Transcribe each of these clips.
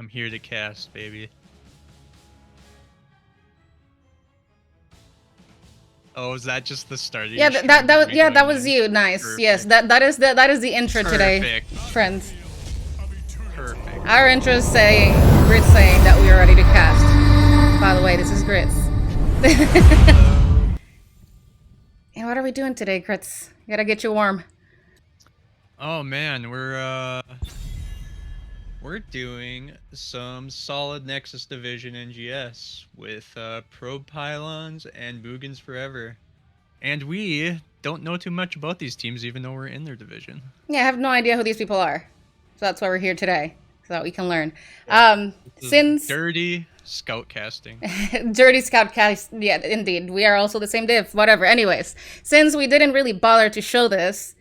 I'm here to cast, baby. Oh, is that just the start? Yeah, that was you. Nice. Perfect. Yes, that is the intro today, friends. Perfect. Our intro is saying, Gritz saying that we are ready to cast. By the way, this is Gritz. And what are we doing today, Gritz? Gotta get you warm. Oh man, we're doing some solid Nexus Division NGS with Probe Pylons and Boogans forever. And we don't know too much about these teams, even though we're in their division. Yeah, I have no idea who these people are. So that's why we're here today, so that we can learn. Since dirty scout casting. Dirty scout cast, yeah, indeed. We are also the same div, whatever. Anyways, since we didn't really bother to show this,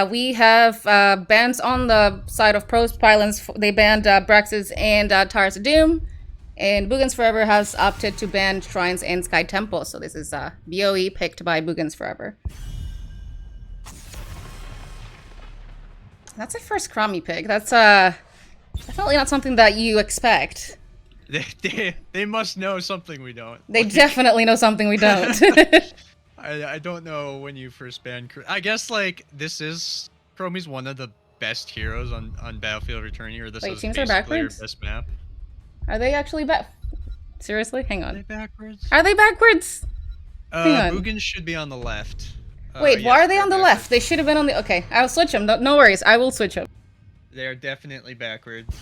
we have bans on the side of Probe Pylons. They banned Braxis and Tars of Doom. And Boogans Forever has opted to ban Shrines and Sky Temple. So this is BOE picked by Boogans Forever. That's a first Crommy pick. That's definitely not something that you expect. They must know something we don't. They definitely know something we don't. I don't know when you first banned. I guess like this is Chromie's one of the best heroes on Battlefield Return here. This is teams are backwards? Your best map. Are they actually back? Seriously? Hang on. Are they backwards? Are they backwards? Boogans should be on the left. Wait, why are they on the left? They should have been on the... Okay, I'll switch them. No worries, I will switch them. They are definitely backwards.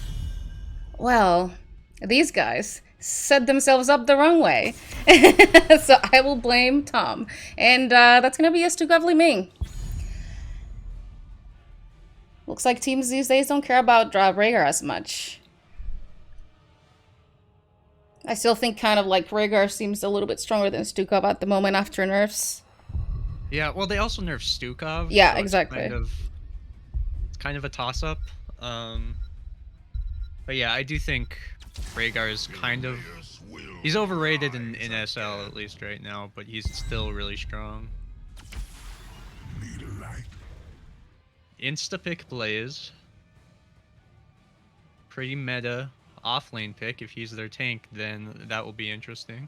Well, these guys set themselves up the wrong way. So I will blame Tom. And that's gonna be a Stukavli Ming. Looks like teams these days don't care about Rhaegar as much. I still think kind of like Rhaegar seems a little bit stronger than Stukov at the moment after nerfs. Yeah, well, they also nerfed Stukov. Yeah, so exactly. It's kind of a toss-up. But yeah, I do think Rhaegar is kind of... He's overrated in SL at least right now, but he's still really strong. Insta-pick Blaze. Pretty meta. Off-lane pick. If he's their tank, then that will be interesting.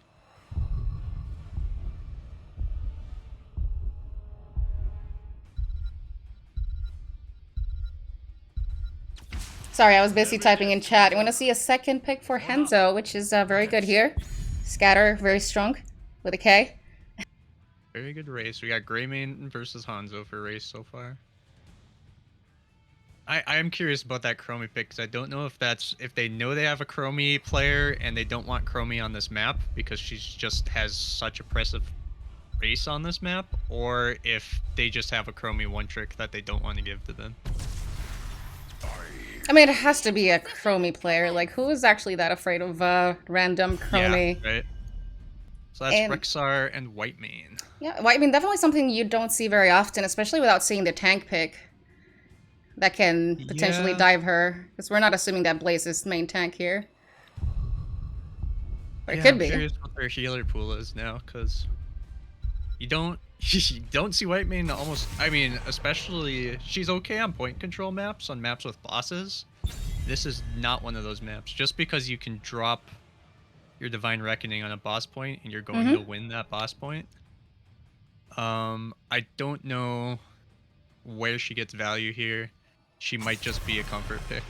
Sorry, I was busy typing in chat. I want to see a second pick for Henzo, which is very good here. Scatter, very strong, with a K. Very good race. We got Greymane versus Hanzo for race so far. I am curious about that Chromie pick, because I don't know if they know they have a Chromie player and they don't want Chromie on this map because she just has such oppressive race on this map, or if they just have a Chromie one trick that they don't want to give to them. I mean, it has to be a Chromie player. Like, who is actually that afraid of random Chromie? Yeah, right. So that's Rexar and Whitemane. Yeah, Whitemane, definitely something you don't see very often, especially without seeing the tank pick. That can potentially dive her, because we're not assuming that Blaze is main tank here. But it could be. I'm curious what their healer pool is now, because you don't see Whitemane almost. I mean, especially she's okay on point control maps, on maps with bosses. This is not one of those maps. Just because you can drop your Divine Reckoning on a boss point and you're going to win that boss point. I don't know where she gets value here. She might just be a comfort pick.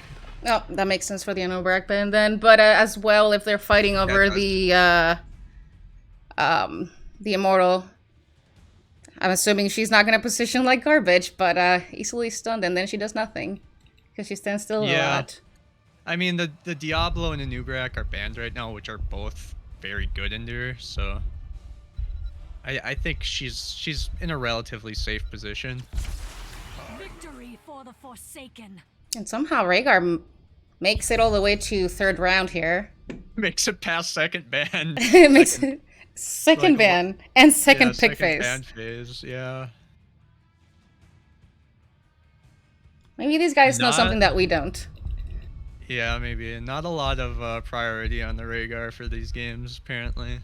Oh, that makes sense for the Anubrak band then. But as well, if they're fighting over the Immortal, I'm assuming she's not going to position like garbage, but easily stunned, and then she does nothing. Because she stands still a lot. I mean, the Diablo and Anubrak are banned right now, which are both very good Endur, so... I think she's in a relatively safe position. Victory for the Forsaken. And somehow Rhaegar makes it all the way to third round here. Makes it past second ban. It makes it second ban and second pick phase. Ban phase, yeah. Maybe these guys know something that we don't. Yeah, maybe. Not a lot of priority on the Rhaegar for these games, apparently.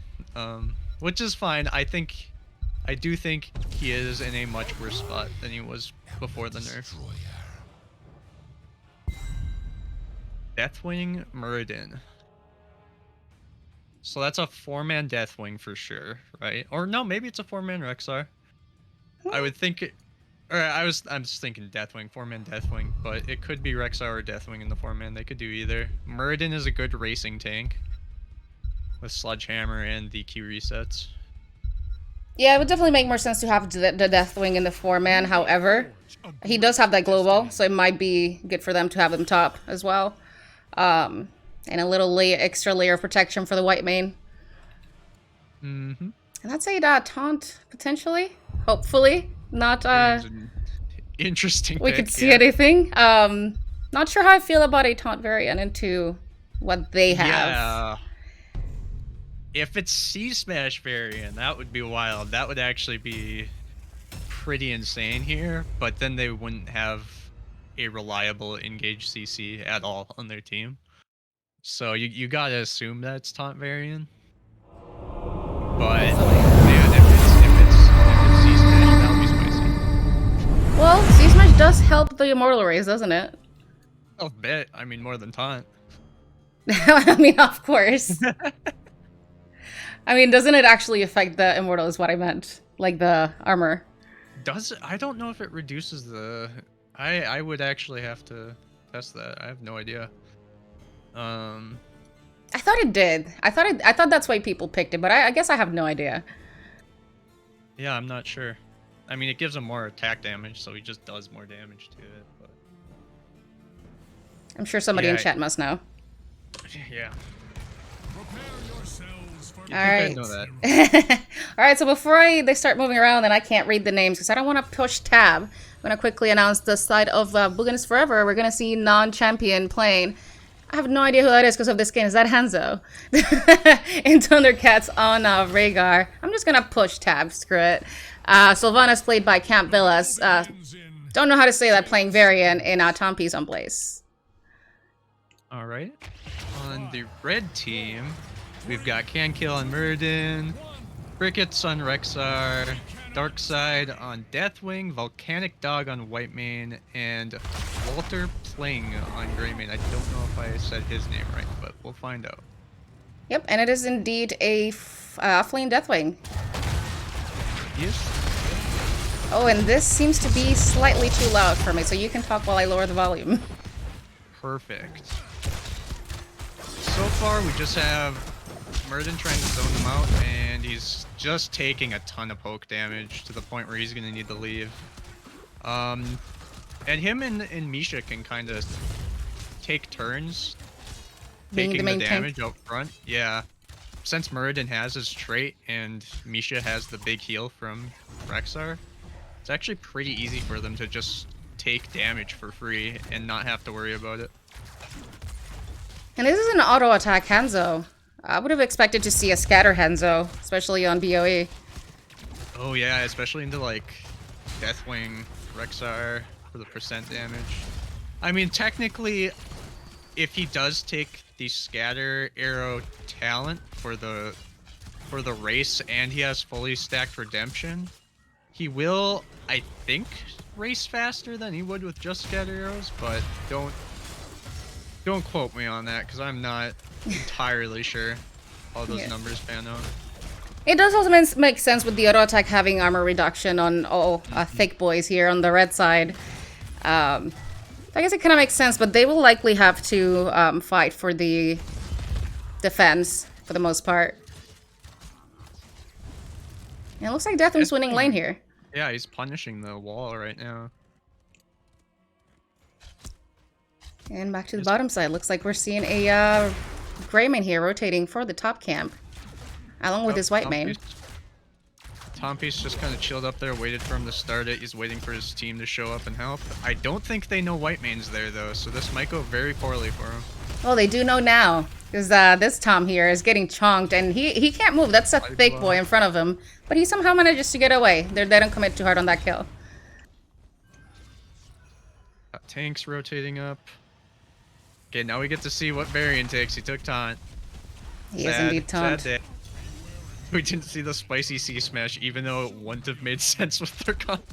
Which is fine. I do think he is in a much worse spot than he was before the nerf. Deathwing Muradin. So that's a 4-man Deathwing for sure, right? Or no, maybe it's a 4-man Rexar. I would think it, or I'm just thinking Deathwing, 4-man Deathwing, but it could be Rexar or Deathwing in the 4-man. They could do either. Muradin is a good racing tank with Sledgehammer and DQ resets. Yeah, it would definitely make more sense to have the Deathwing in the 4-man. However, he does have that glow ball, so it might be good for them to have him top as well. And a little extra layer of protection for the white main. Mm-hmm. And that's a taunt, potentially. Hopefully. Not, interesting we pick, could see anything. Not sure how I feel about a taunt variant into what they have. Yeah. If it's C-Smash variant, that would be wild. That would actually be pretty insane here, but then they wouldn't have a reliable engaged CC at all on their team. So you gotta assume that it's taunt variant. But man, if it's C-Smash, that'll be spicy. Well, C-Smash does help the Immortal Rays, doesn't it? A bit. I mean, more than taunt. I mean, of course. I mean, doesn't it actually affect the Immortal is what I meant. Like the armor. Does it? I don't know if it reduces the... I would actually have to test that. I have no idea. I thought it did. I thought that's why people picked it, but I guess I have no idea. Yeah, I'm not sure. I mean, it gives him more attack damage, so he just does more damage to it. But... I'm sure somebody in chat must know. Yeah. All right. All right, so before they start moving around and I can't read the names because I don't want to push tab, I'm going to quickly announce the side of Boogans Forever. We're going to see non-champion playing. I have no idea who that is because of this skin. Is that Hanzo? In Thundercats on Rhaegar. I'm just going to push tab. Screw it. Sylvanas played by Camp Villas. Don't know how to say that, playing Varian in Tom P's on Blaze. All right. On the red team, we've got Cankill on Muradin, Brickets on Rexar, Darkside on Deathwing, Volcanic Dog on Whitemane, and Walter Pling on Greymane. I don't know if I said his name right, but we'll find out. Yep, and it is indeed a Flame Deathwing. Yes. Oh, and this seems to be slightly too loud for me, so you can talk while I lower the volume. Perfect. So far, we just have Muradin trying to zone them out, and he's just taking a ton of poke damage to the point where he's going to need to leave. And him and Misha can kind of take turns taking the damage up front. Yeah. Since Muradin has his trait and Misha has the big heal from Rexar, it's actually pretty easy for them to just take damage for free and not have to worry about it. And this is an auto attack Hanzo. I would have expected to see a scatter Hanzo, especially on BOE. Oh yeah, especially into like Deathwing, Rexar for the percent damage. I mean, technically, if he does take the scatter arrow talent for the race and he has fully stacked redemption, he will, I think, race faster than he would with just scatter arrows, but don't quote me on that because I'm not entirely sure how those numbers pan out. It does also make sense with the auto attack having armor reduction on all thick boys here on the red side. I guess it kind of makes sense, but they will likely have to fight for the defense for the most part. And it looks like Deathwing's winning lane here. Yeah, he's punishing the wall right now. And back to the bottom side. Looks like we're seeing a Greymane here rotating for the top camp, along with his Whitemane. Tompi's just kind of chilled up there, waited for him to start it. He's waiting for his team to show up and help. I don't think they know Whitemane's there, though, so this might go very poorly for him. Well, they do know now, because this Tom here is getting chonked, and he can't move. That's a thick boy in front of him, but he somehow manages to get away. They don't commit too hard on that kill. Got tanks rotating up. Okay, now we get to see what Varian takes. He took taunt. He is indeed taunt. We didn't see the spicy C-Smash, even though it wouldn't have made sense with their comp.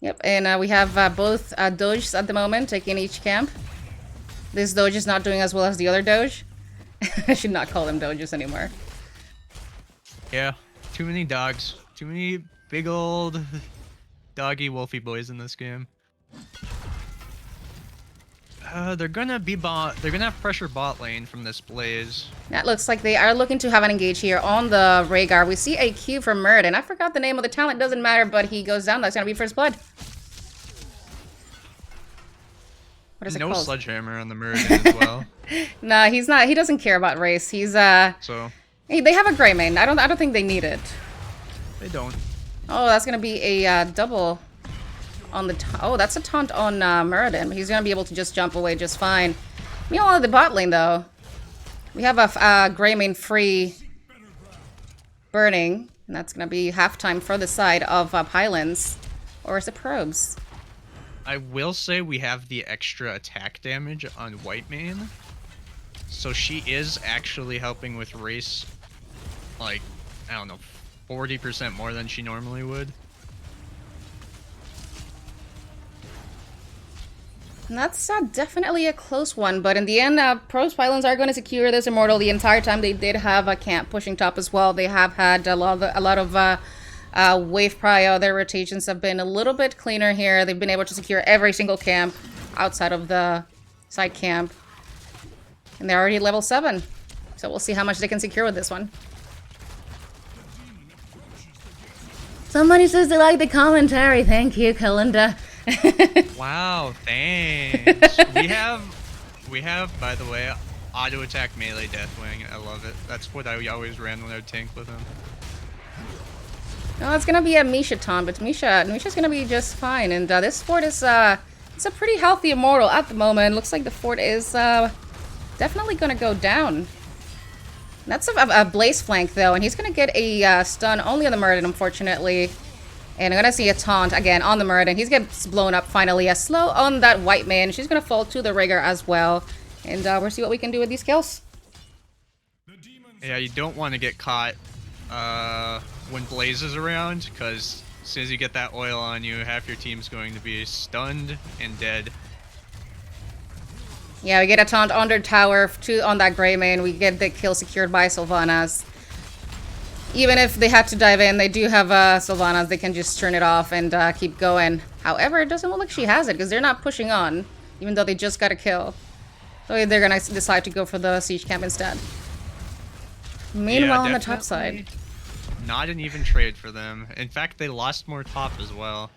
Yep, and we have both Doges at the moment taking each camp. This Doge is not doing as well as the other Doge. I should not call them Doges anymore. Yeah, too many dogs. Too many big old doggy wolfy boys in this game. They're gonna have pressure bot lane from this Blaze. That looks like they are looking to have an engage here on the Rhaegar. We see a Q from Muradin. I forgot the name of the talent, doesn't matter, but he goes down. That's gonna be first blood. What is it No called? sledgehammer on the Muradin as well. Nah, he's not. He doesn't care about race. He's So Hey, they have a gray main. I don't think they need it. they don't. Oh, that's gonna be a double on the. Oh, that's a taunt on Muradin. He's gonna be able to just jump away just fine. Meanwhile, at the bot lane though, we have a gray main free burning, and that's gonna be halftime for the side of Pylons, or is it probes? I will say we have the extra attack damage on Whitemane. So she is actually helping with race, like, I don't know, 40% more than she normally would. And that's definitely a close one, but in the end, Pros Pylons are going to secure this Immortal. The entire time they did have a camp pushing top as well. They have had a lot of wave prio. Their rotations have been a little bit cleaner here. They've been able to secure every single camp outside of the side camp. And they're already level 7. So we'll see how much they can secure with this one. Somebody says they like the commentary. Thank you, Kalinda. Wow, thanks. we have, by the way, auto attack melee Deathwing. I love it. That's what I always ran when I would tank with him. No, it's gonna be a Misha taunt, but Misha's gonna be just fine. And this fort is it's a pretty healthy Immortal at the moment. Looks like the fort is definitely gonna go down. That's a Blaze flank though, and he's gonna get a stun only on the Muradin, unfortunately. And I'm gonna see a taunt again on the Muradin. He gets blown up finally. A slow on that Whitemane. She's gonna fall to the Rhaegar as well. And we'll see what we can do with these kills. Yeah, you don't want to get caught when Blaze is around, because as soon as you get that oil on you, half your team's going to be stunned and dead. Yeah, we get a taunt under tower on that Greymane. We get the kill secured by Sylvanas. Even if they had to dive in, they do have Sylvanas. They can just turn it off and keep going. However, it doesn't look like she has it because they're not pushing on, even though they just got a kill. So they're going to decide to go for the siege camp instead. Meanwhile, Yeah, on the top side. Not an even trade for them. In fact, they lost more top as well.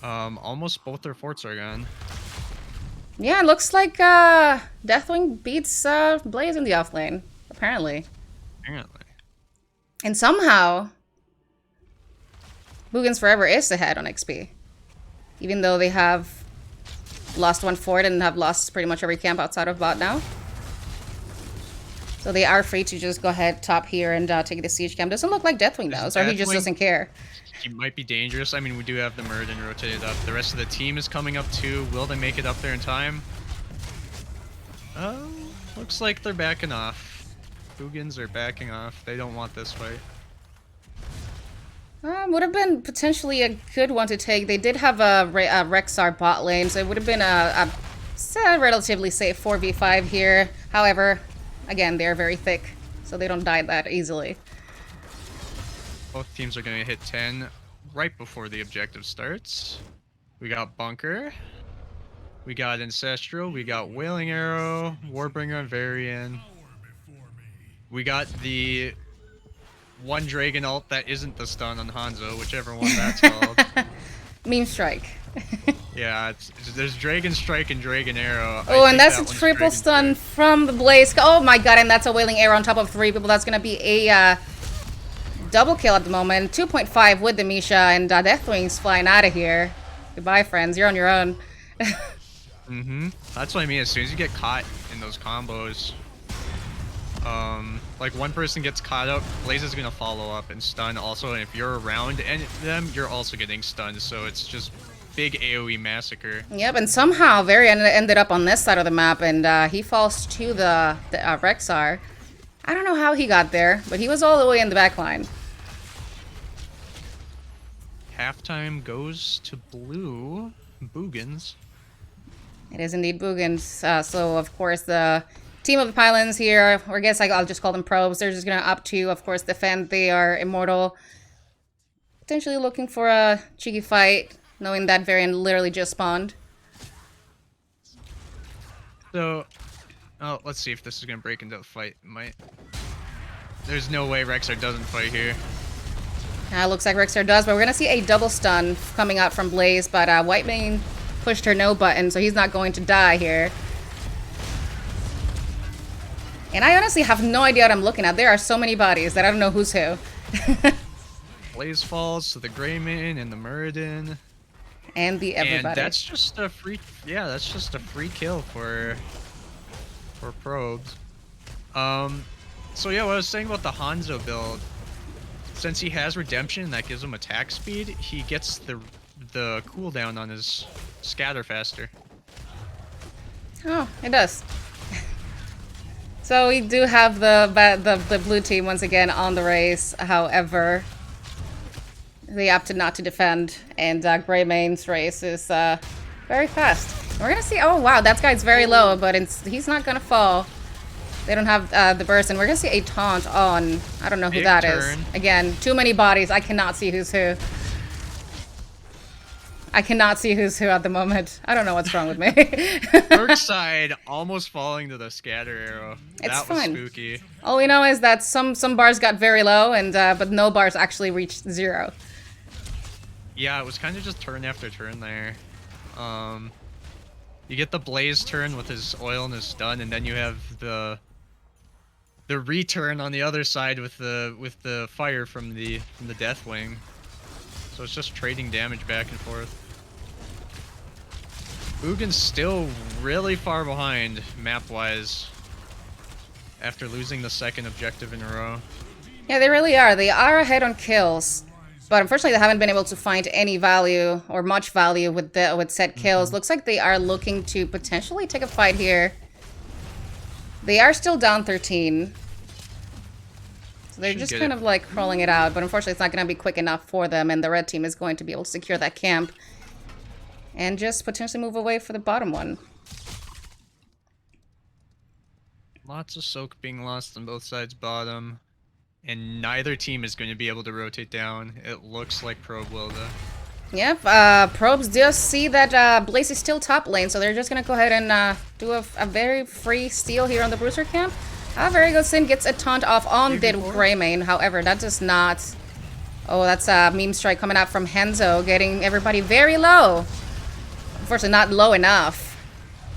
Almost both their forts are gone. Yeah, it looks like Deathwing beats Blaze in the offlane, apparently. Apparently. And somehow, Boogans Forever is ahead on XP. Even though they have lost one fort and have lost pretty much every camp outside of bot now. So they are free to just go ahead top here and take the siege camp. Doesn't look like Deathwing knows, or he just doesn't care. He might be dangerous. I mean, we do have the Muradin rotated up. The rest of the team is coming up too. Will they make it up there in time? Oh, looks like they're backing off. Boogans are backing off. They don't want this fight. Would have been potentially a good one to take. They did have a Rexar bot lane, so it would have been a relatively safe 4v5 here. However, again, they're very thick, so they don't die that easily. Both teams are going to hit 10 right before the objective starts. We got Bunker. We got Ancestral. We got Wailing Arrow, Warbringer, and Varian. We got the one Dragon ult that isn't the stun on Hanzo, whichever one that's called. Meme strike. Yeah, there's Dragon Strike and Dragon Arrow. Oh, and that's that a one's triple Dragon stun Strike. from the Blaze. Oh my god, and that's a Wailing Arrow on top of 3 people. That's going to be a double kill at the moment. 2.5 with the Misha, and Deathwing's flying out of here. Goodbye, friends. You're on your own. That's what I mean. As soon as you get caught in those combos, like one person gets caught up, Blaze is gonna follow up and stun also, and if you're around them, you're also getting stunned. So it's just big AoE massacre. Yep, and somehow Varian ended up on this side of the map, and he falls to the Rexar. I don't know how he got there, but he was all the way in the back line. Halftime goes to blue. Boogans. It is indeed Boogans. So, of course, the team of the Pylons here, or I guess I'll just call them probes, they're just going to up to, of course, defend. They are immortal. Potentially looking for a cheeky fight, knowing that variant literally just spawned. So, let's see if this is going to break into a fight. Might. There's no way Rexar doesn't fight here. Looks like Rexar does, but we're going to see a double stun coming out from Blaze, but Whitemane pushed her no button, so he's not going to die here. And I honestly have no idea what I'm looking at. There are so many bodies that I don't know who's who. Blaze falls to the Greymane and the Muradin. And the everybody. And that's just a free, yeah, that's just a free kill for probes. So yeah, what I was saying about the Hanzo build, since he has redemption that gives him attack speed, he gets the cooldown on his scatter faster. Oh, it does. So we do have the blue team once again on the race. However, they opted not to defend, and Greymane's race is very fast. We're gonna see. Oh wow, that guy's very low, but he's not gonna fall. They don't have the burst, and we're gonna see a taunt on. I don't know who that is. Again, too many bodies. I cannot see who's who. I cannot see who's who at the moment. I don't know what's wrong with me. Dark side almost falling to the scatter arrow. It's that was fine. spooky. All we know is that some bars got very low, and but no bars actually reached 0. Yeah, it was kind of just turn after turn there. You get the Blaze turn with his oil and his stun, and then you have the return on the other side with the fire from the Deathwing. So it's just trading damage back and forth. Boogans still really far behind map-wise after losing the second objective in a row. Yeah, they really are. They are ahead on kills, but unfortunately they haven't been able to find any value or much value with set kills. Looks like they are looking to potentially take a fight here. They are still down 13. So they're just kind of like crawling it out, but unfortunately it's not going to be quick enough for them, and the red team is going to be able to secure that camp and just potentially move away for the bottom one. Lots of soak being lost on both sides bottom, and neither team is going to be able to rotate down. It looks like Probe will though. Yep, Probes does see that Blaze is still top lane, so they're just going to go ahead and do a very free steal here on the Bruiser camp. Very good. Sin gets a taunt off on the Greymane. However, that does not... Oh, that's a meme strike coming out from Hanzo, getting everybody very low. Unfortunately, not low enough.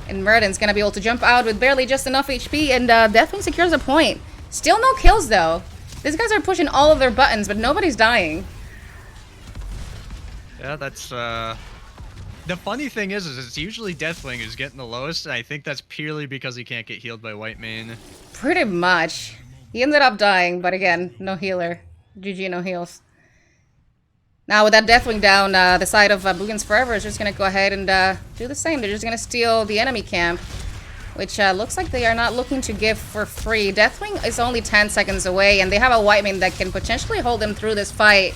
And Muradin's going to be able to jump out with barely just enough HP, and Deathwing secures a point. Still no kills, though. These guys are pushing all of their buttons, but nobody's dying. Yeah, that's... The funny thing is it's usually Deathwing who's getting the lowest, and I think that's purely because he can't get healed by Whitemane. Pretty much. He ended up dying, but again, no healer. GG, no heals. Now, with that Deathwing down, the side of Boogans Forever is just going to go ahead and do the same. They're just going to steal the enemy camp, which looks like they are not looking to give for free. Deathwing is only 10 seconds away, and they have a Whitemane that can potentially hold them through this fight.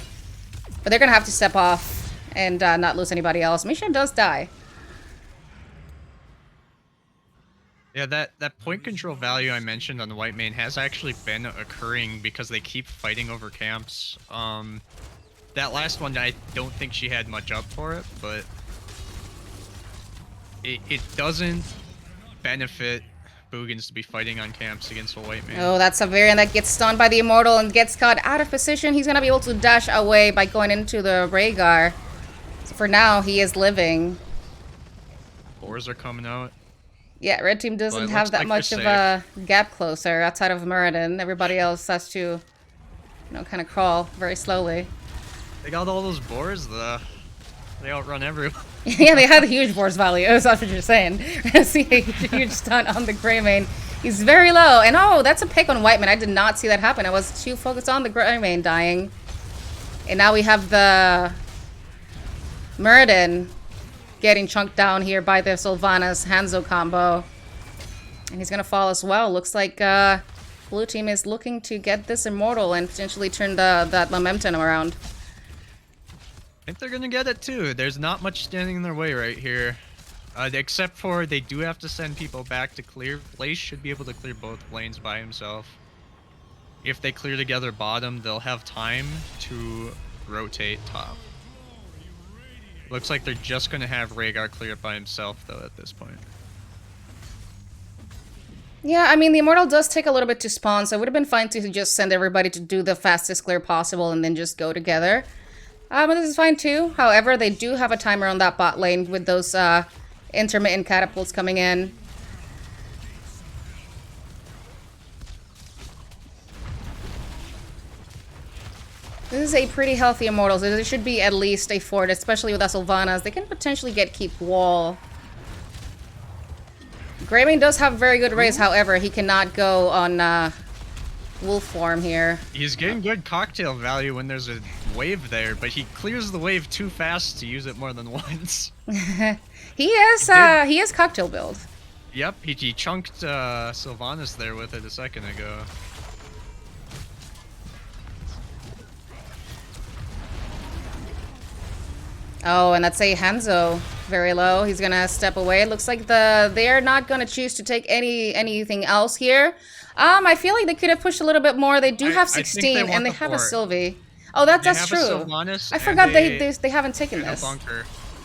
But they're going to have to step off and not lose anybody else. Misha does die. Yeah, that point control value I mentioned on the Whitemane has actually been occurring because they keep fighting over camps. That last one, I don't think she had much up for it, but it doesn't benefit Boogans to be fighting on camps against the Whitemane. Oh, that's a variant that gets stunned by the Immortal and gets caught out of position. He's going to be able to dash away by going into the Rhaegar. So for now, he is living. Boars are coming out. Yeah, red team doesn't have that much of a gap closer outside of Muradin. Everybody else has to, you know, kind of crawl very slowly. They got all those boars, though. They outrun everyone. Yeah, they have a huge force value. That's what you're saying. See a huge stun on the Greymane. He's very low. And oh, that's a pick on Whitemane. I did not see that happen. I was too focused on the Greymane dying. And now we have the Muradin getting chunked down here by the Sylvanas Hanzo combo. And he's going to fall as well. Looks like blue team is looking to get this Immortal and potentially turn that momentum around. I think they're gonna get it too. There's not much standing in their way right here. Except for they do have to send people back to clear. Blaze should be able to clear both lanes by himself. If they clear together bottom, they'll have time to rotate top. Looks like they're just going to have Rhaegar clear it by himself, though, at this point. Yeah, I mean, the Immortal does take a little bit to spawn, so it would have been fine to just send everybody to do the fastest clear possible and then just go together. But this is fine too. However, they do have a timer on that bot lane with those intermittent catapults coming in. This is a pretty healthy Immortal, so there should be at least a fort, especially with Sylvanas. They can potentially get keep wall. Greymane does have very good raise, however, he cannot go on wolf form here. He's getting good cocktail value when there's a wave there, but he clears the wave too fast to use it more than once. he is cocktail build. Yep, he chunked Sylvanas there with it a second ago. Oh, and that's a Hanzo very low. He's gonna step away. It looks like they're not gonna choose to take anything else here. I feel like they could have pushed a little bit more. They do have 16 and they have a Sylvie. Oh, that's true. I forgot they haven't taken this.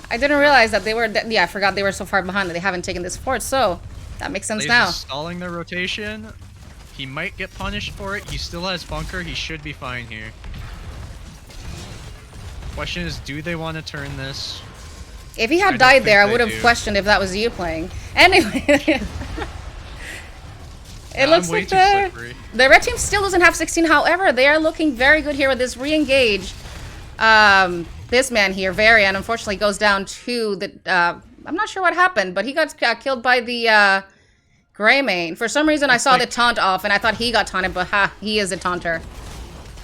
I didn't realize that they were. Yeah, I forgot they were so far behind that they haven't taken this fort. So that makes sense now. Stalling their rotation. He might get punished for it. He still has bunker. He should be fine here. Question is, do they want to turn this? If he had died there, I would have questioned if that was you playing. Anyway, it looks like the red team still doesn't have 16. However, they are looking very good here with this re-engage. This man here, Varian, unfortunately goes down to the... I'm not sure what happened, but he got killed by the Greymane. For some reason, I saw the taunt off, and I thought he got taunted, but ha, he is a taunter.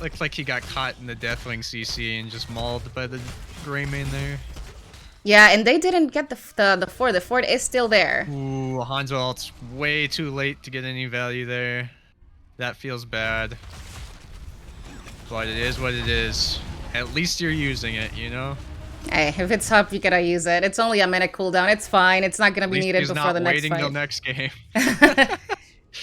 Looks like he got caught in the Deathwing CC and just mauled by the Greymane there. Yeah, and they didn't get the fort. The fort is still there. Ooh, Hanzo ult's way too late to get any value there. That feels bad. But it is what it is. At least you're using it, you know? Hey, if it's up, you gotta use it. It's only a minute cooldown. It's fine. It's not gonna be needed before the next fight. He's not waiting till next game.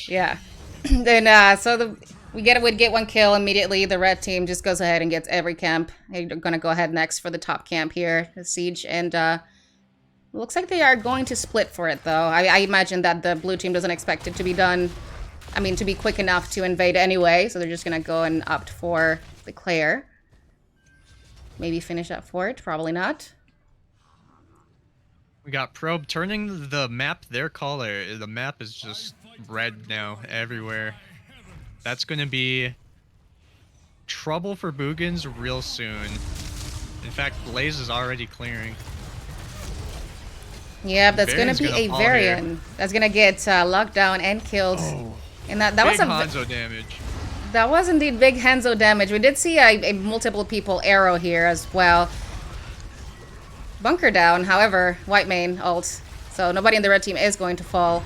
Yeah. Then, so we'd get one kill immediately. The red team just goes ahead and gets every camp. They're gonna go ahead next for the top camp here, the siege, and looks like they are going to split for it though. I imagine that the blue team doesn't expect it to be done. I mean, to be quick enough to invade anyway, so they're just gonna go and opt for the Claire. Maybe finish that fort, probably not. We got Probe turning the map their color. The map is just red now everywhere. That's going to be trouble for Boogans real soon. In fact, Blaze is already clearing. Yeah, that's going to be a Varian. That's going to get locked down and killed. Oh, and that big was a Hanzo damage. That was indeed big Hanzo damage. We did see a multiple people arrow here as well. Bunker down, however, Whitemane ult. So nobody in the red team is going to fall.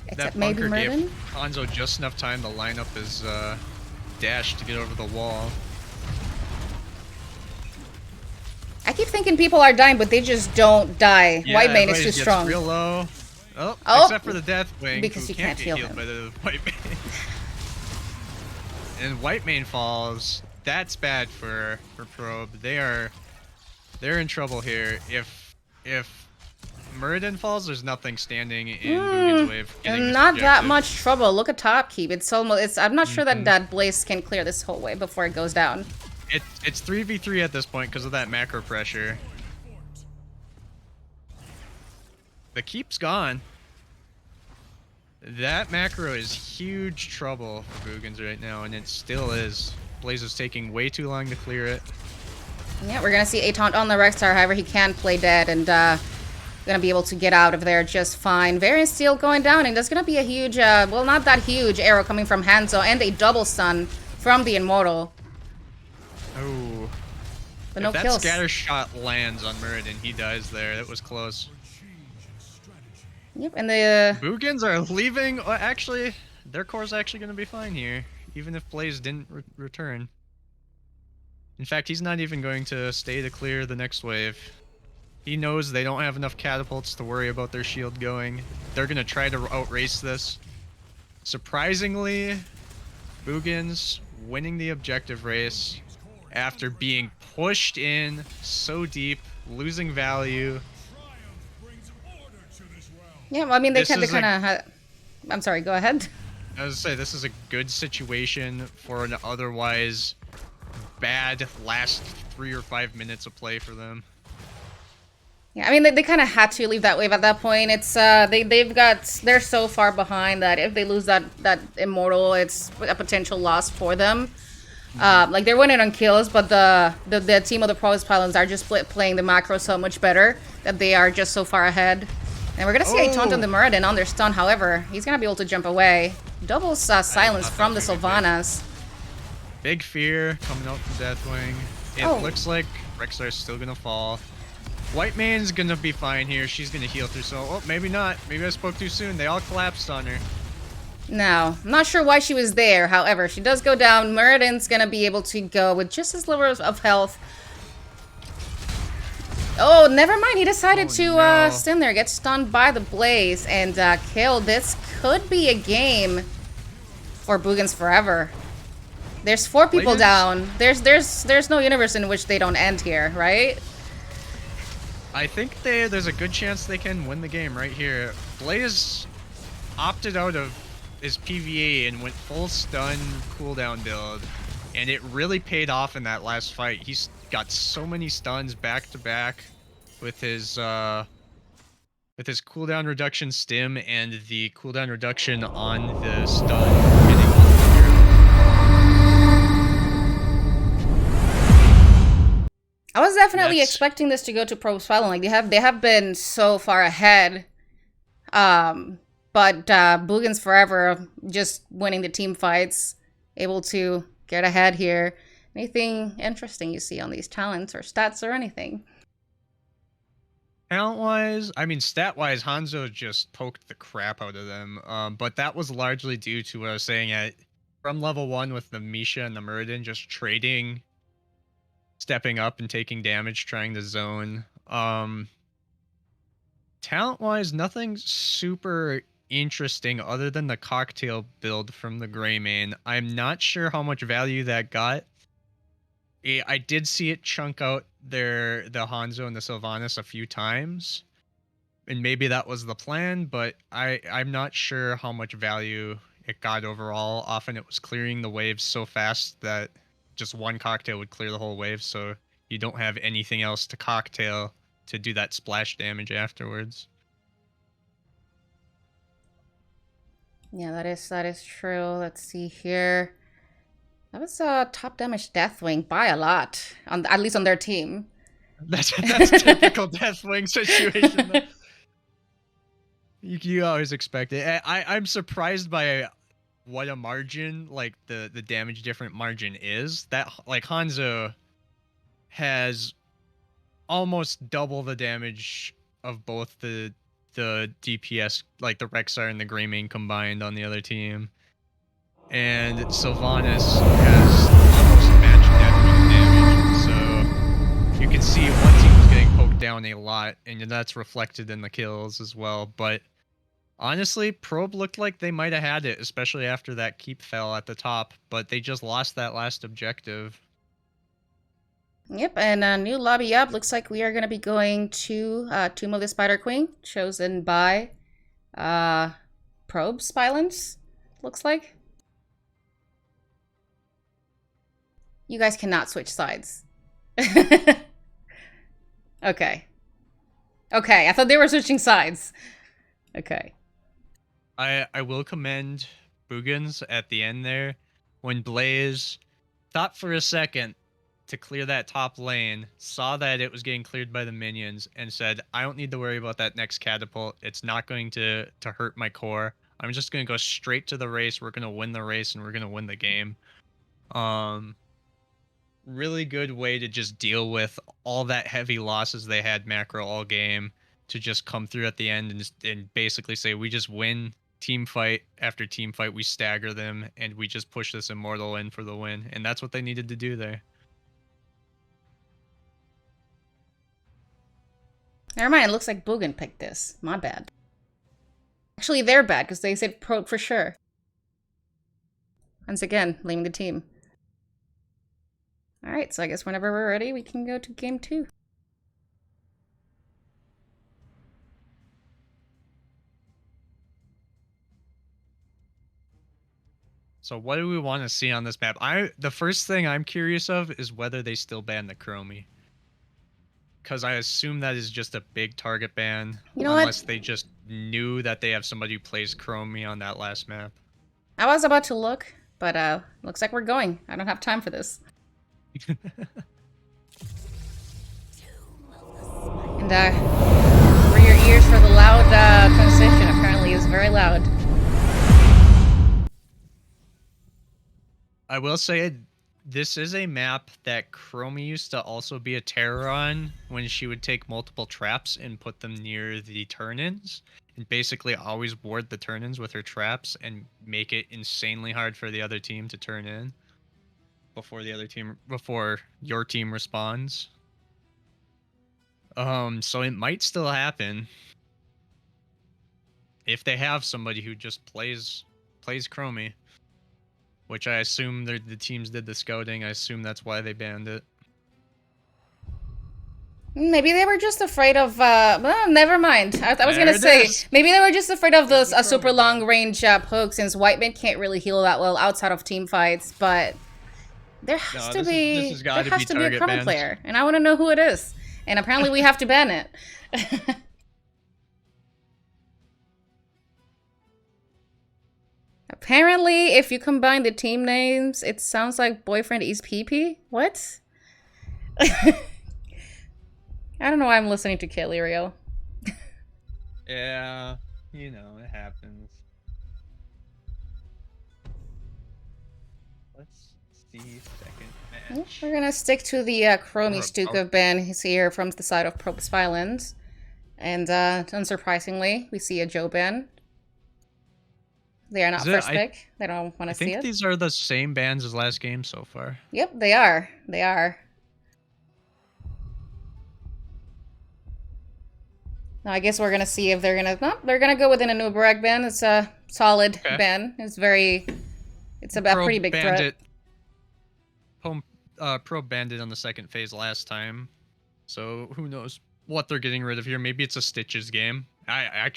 Except that maybe bunker Merlin? gave Hanzo just enough time to line up his dash to get over the wall. I keep thinking people are dying, but they just don't die. Yeah, Whitemane is too strong. Real low. Oh, except for the Deathwing, because who you can't heal get healed him. by the Whitemane. And Whitemane falls. That's bad for Probe. They're in trouble here. If Muradin falls, there's nothing standing in Boogans wave. Not that much trouble. Look at top keep. It's almost. I'm not sure that Blaze can clear this whole way before it goes down. It's 3v3 at this point because of that macro pressure. The keep's gone. That macro is huge trouble for Boogans right now, and it still is. Blaze is taking way too long to clear it. Yeah, we're gonna see a taunt on the Rexar. However, he can play dead and gonna be able to get out of there just fine. Varian Steel going down, and there's gonna be a huge, well, not that huge arrow coming from Hanzo, and a double stun from the Immortal. Oh. But no if that kills. scatter shot lands on Muradin, he dies there. That was close. Yep, and the Boogans are leaving. Actually, their core's actually going to be fine here, even if Blaze didn't return. In fact, he's not even going to stay to clear the next wave. He knows they don't have enough catapults to worry about their shield going. They're gonna try to outrace this. Surprisingly, Boogans winning the objective race after being pushed in so deep, losing value. Yeah, well, I mean, they This kind is of. I'm sorry. Go ahead. I was gonna say, this is a good situation for an otherwise bad last 3 or 5 minutes of play for them. Yeah, I mean, they kind of had to leave that wave at that point. It's they're so far behind that if they lose that immortal, it's a potential loss for them. Like they're winning on kills, but the team of the Pylons are just playing the macro so much better that they are just so far ahead. And we're gonna see a taunt on the Muradin on their stun. However, he's gonna be able to jump away. Double silence from the Sylvanas. Big fear coming out from Deathwing. It looks like Rexar's still gonna fall. White Main's gonna be fine here. She's gonna heal through, so oh, maybe not. Maybe I spoke too soon. They all collapsed on her. No, I'm not sure why she was there. However, she does go down. Muradin's gonna be able to go with just his little of health. Oh, never mind. He decided to stand there, get stunned by the blaze, and kill. This could be a game for Boogans forever. There's 4 people down. There's no universe in which they don't end here, right? I think there's a good chance they can win the game right here. Blaze opted out of his PvE and went full stun cooldown build, and it really paid off in that last fight. He's got so many stuns back to back with his cooldown reduction stim and the cooldown reduction on the stun hitting all the I was definitely expecting this to go to Pro Pylon. Like they have been so far ahead. But Boogans forever just winning the team fights, able to get ahead here. Anything interesting you see on these talents or stats or anything? Talent-wise, I mean, stat-wise, Hanzo just poked the crap out of them. But that was largely due to what I was saying from level 1 with the Misha and the Muradin just trading, stepping up and taking damage, trying to zone. Talent-wise, nothing super interesting other than the cocktail build from the Greymane. I'm not sure how much value that got. I did see it chunk out the Hanzo and the Sylvanas a few times, and maybe that was the plan, but I'm not sure how much value it got overall. Often it was clearing the waves so fast that just one cocktail would clear the whole wave, so you don't have anything else to cocktail to do that splash damage afterwards. Yeah, that is true. Let's see here. That was top damage Deathwing by a lot, at least on their team. That's typical Deathwing situation. You always expect it. I'm surprised by what a margin, like the damage different margin is. That like Hanzo has almost double the damage of both the DPS, like the Rexar and the Greymane combined on the other team. And Sylvanas has almost matched damage, so you can see one team was getting poked down a lot, and that's reflected in the kills as well. But honestly, Probe looked like they might have had it, especially after that keep fell at the top, but they just lost that last objective. Yep, and a new lobby up. Looks like we are going to be going to Tomb of the Spider Queen, chosen by Probe Pylons, looks like. You guys cannot switch sides. Okay. Okay, I thought they were switching sides. Okay. I will commend Boogans at the end there, when Blaze thought for a second to clear that top lane, saw that it was getting cleared by the minions, and said, I don't need to worry about that next catapult. It's not going to hurt my core. I'm just going to go straight to the race. We're going to win the race, and we're going to win the game. Really good way to just deal with all that heavy losses they had macro all game, to just come through at the end and basically say, we just win team fight after team fight. We stagger them, and we just push this immortal in for the win. And that's what they needed to do there. Never mind, it looks like Boogan picked this. My bad. Actually, they're bad, because they said probe for sure. Once again, blaming the team. Alright, so I guess whenever we're ready, we can go to game 2. So what do we want to see on this map? The first thing I'm curious of is whether they still ban the Chromie. Because I assume that is just a big target ban. You know unless what? they just knew that they have somebody who plays Chromie on that last map. I was about to look, but looks like we're going. I don't have time for this. And cover your ears for the loud transition. Apparently it's very loud. I will say this is a map that Chromie used to also be a terror on when she would take multiple traps and put them near the turn-ins and basically always ward the turn-ins with her traps and make it insanely hard for the other team to turn in before your team responds. So it might still happen if they have somebody who just plays Chromie. Which I assume the teams did the scouting. I assume that's why they banned it. Maybe they were just afraid of, well, never mind. I was gonna say, maybe they were just afraid of those super long range poke, since Whiteman can't really heal that well outside of team fights, but there has to be a Chromie player, and I want to know who it is. And apparently we have to ban it. Apparently, if you combine the team names, it sounds like boyfriend is PP? What? I don't know why I'm listening to Kalirio. Yeah, you know, it happens. Let's see second match. We're gonna stick to the Chromie Stuka ban here from the side of Pylons. And unsurprisingly, we see a Joe ban. They are not first pick. They don't want to see it. I think these are the same bans as last game so far. Yep, they are. They are. Now I guess we're gonna see if they're gonna. No, they're gonna go within a Nubarak ban. It's a solid ban. It's very. It's a pretty big threat. Pro banned it on the second phase last time, so who knows what they're getting rid of here? Maybe it's a Stitches game. I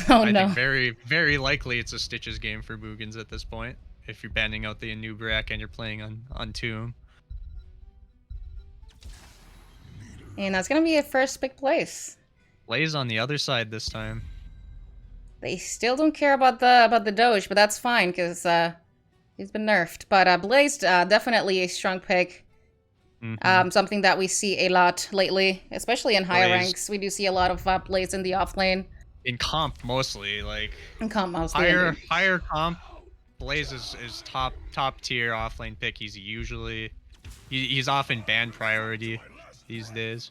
think very, very likely it's a Stitches game for Boogans at this point. If you're banning out the Nubarak and you're playing on Tomb. And that's gonna be a first big place. Blaze on the other side this time. They still don't care about the Doge, but that's fine because he's been nerfed. But Blaze definitely a strong pick. Mm-hmm. Something that we see a lot lately, especially in higher ranks. We do see a lot of Blaze in the off lane. In comp mostly, like in comp mostly. Higher comp, Blaze is top tier offlane pick. He's often ban priority these days.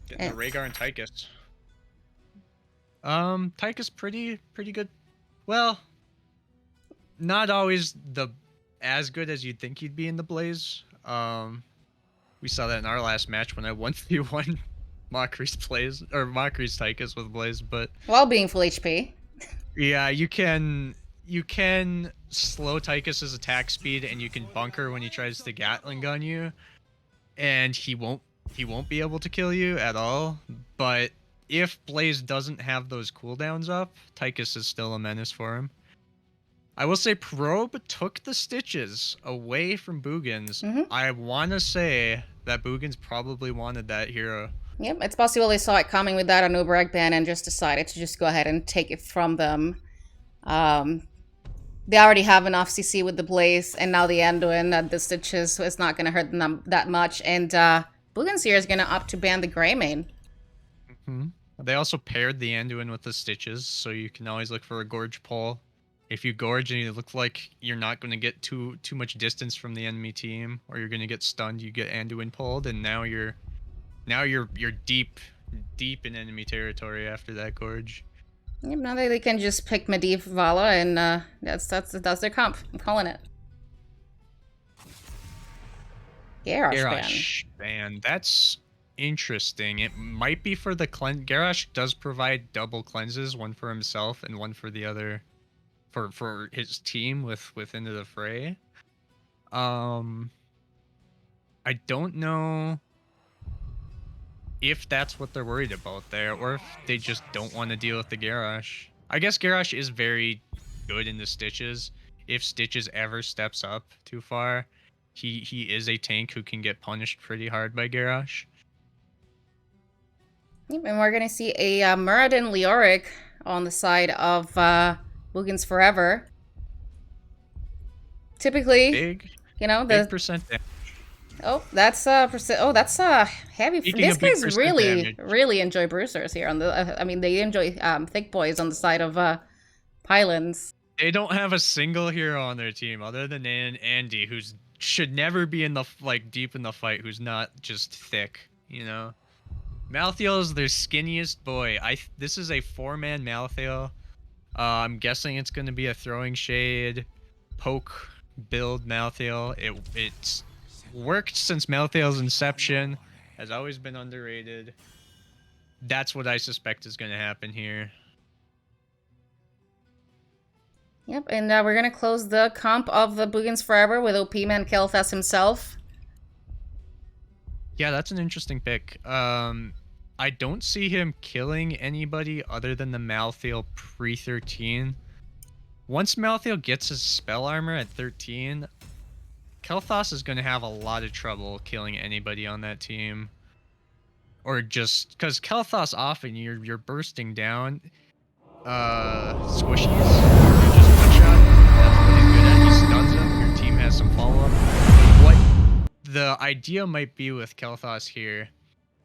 Getting the Rhaegar and Tychus. Tychus pretty good. Well, not always as good as you'd think he'd be in the Blaze. We saw that in our last match when I 1v1 Mockery's Tychus with Blaze, but while being full HP. Yeah, you can slow Tychus's attack speed and you can bunker when he tries to Gatling gun you, and he won't be able to kill you at all. But if Blaze doesn't have those cooldowns up, Tychus is still a menace for him. I will say Probe took the Stitches away from Boogans. Mm-hmm. I want to say that Boogans probably wanted that hero. Yep, it's possible they saw it coming with that Nubarak ban and just decided to just go ahead and take it from them. They already have enough CC with the Blaze, and now the Anduin, the Stitches is not going to hurt them that much. And Boogans here is going to opt to ban the Greymane. Mm-hmm. They also paired the Anduin with the Stitches, so you can always look for a Gorge pull. If you Gorge and you look like you're not going to get too much distance from the enemy team, or you're going to get stunned, you get Anduin pulled, and now you're deep in enemy territory after that Gorge. Yep, now they can just pick Medivh Vala, and that's their comp. I'm calling it. Garrosh ban. That's interesting. It might be for the cleanse. Garrosh does provide double cleanses, one for himself and one for the other, for his team with Into the Fray. I don't know if that's what they're worried about there, or if they just don't want to deal with the Garrosh. I guess Garrosh is very good in the Stitches. If Stitches ever steps up too far, he is a tank who can get punished pretty hard by Garrosh. Yep, and we're gonna see a Muradin Leoric on the side of Boogans Forever. Typically, Big, you know, big the percent damage. oh, that's percent. Oh, that's heavy. Speaking These of big guys percent really, damage. really enjoy Bruisers here on the. I mean, they enjoy thick boys on the side of Pylons. They don't have a single hero on their team other than Andy, who's should never be in the deep in the fight, who's not just thick, you know. Malthael is their skinniest boy. This is a 4-man Malthael. I'm guessing it's going to be a throwing shade poke build Malthael. It's worked since Malthael's inception. Has always been underrated. That's what I suspect is going to happen here. Yep, and we're gonna close the comp of the Boogans Forever with OP Man Kel'Thas himself. Yeah, that's an interesting pick. I don't see him killing anybody other than the Malthael pre-13. Once Malthael gets his spell armor at 13, Kel'Thas is going to have a lot of trouble killing anybody on that team. Or just because Kel'Thas often you're bursting down squishies. You just one shot. That's what he's good at. He stuns them. Your team has some follow-up. What the idea might be with Kel'Thas here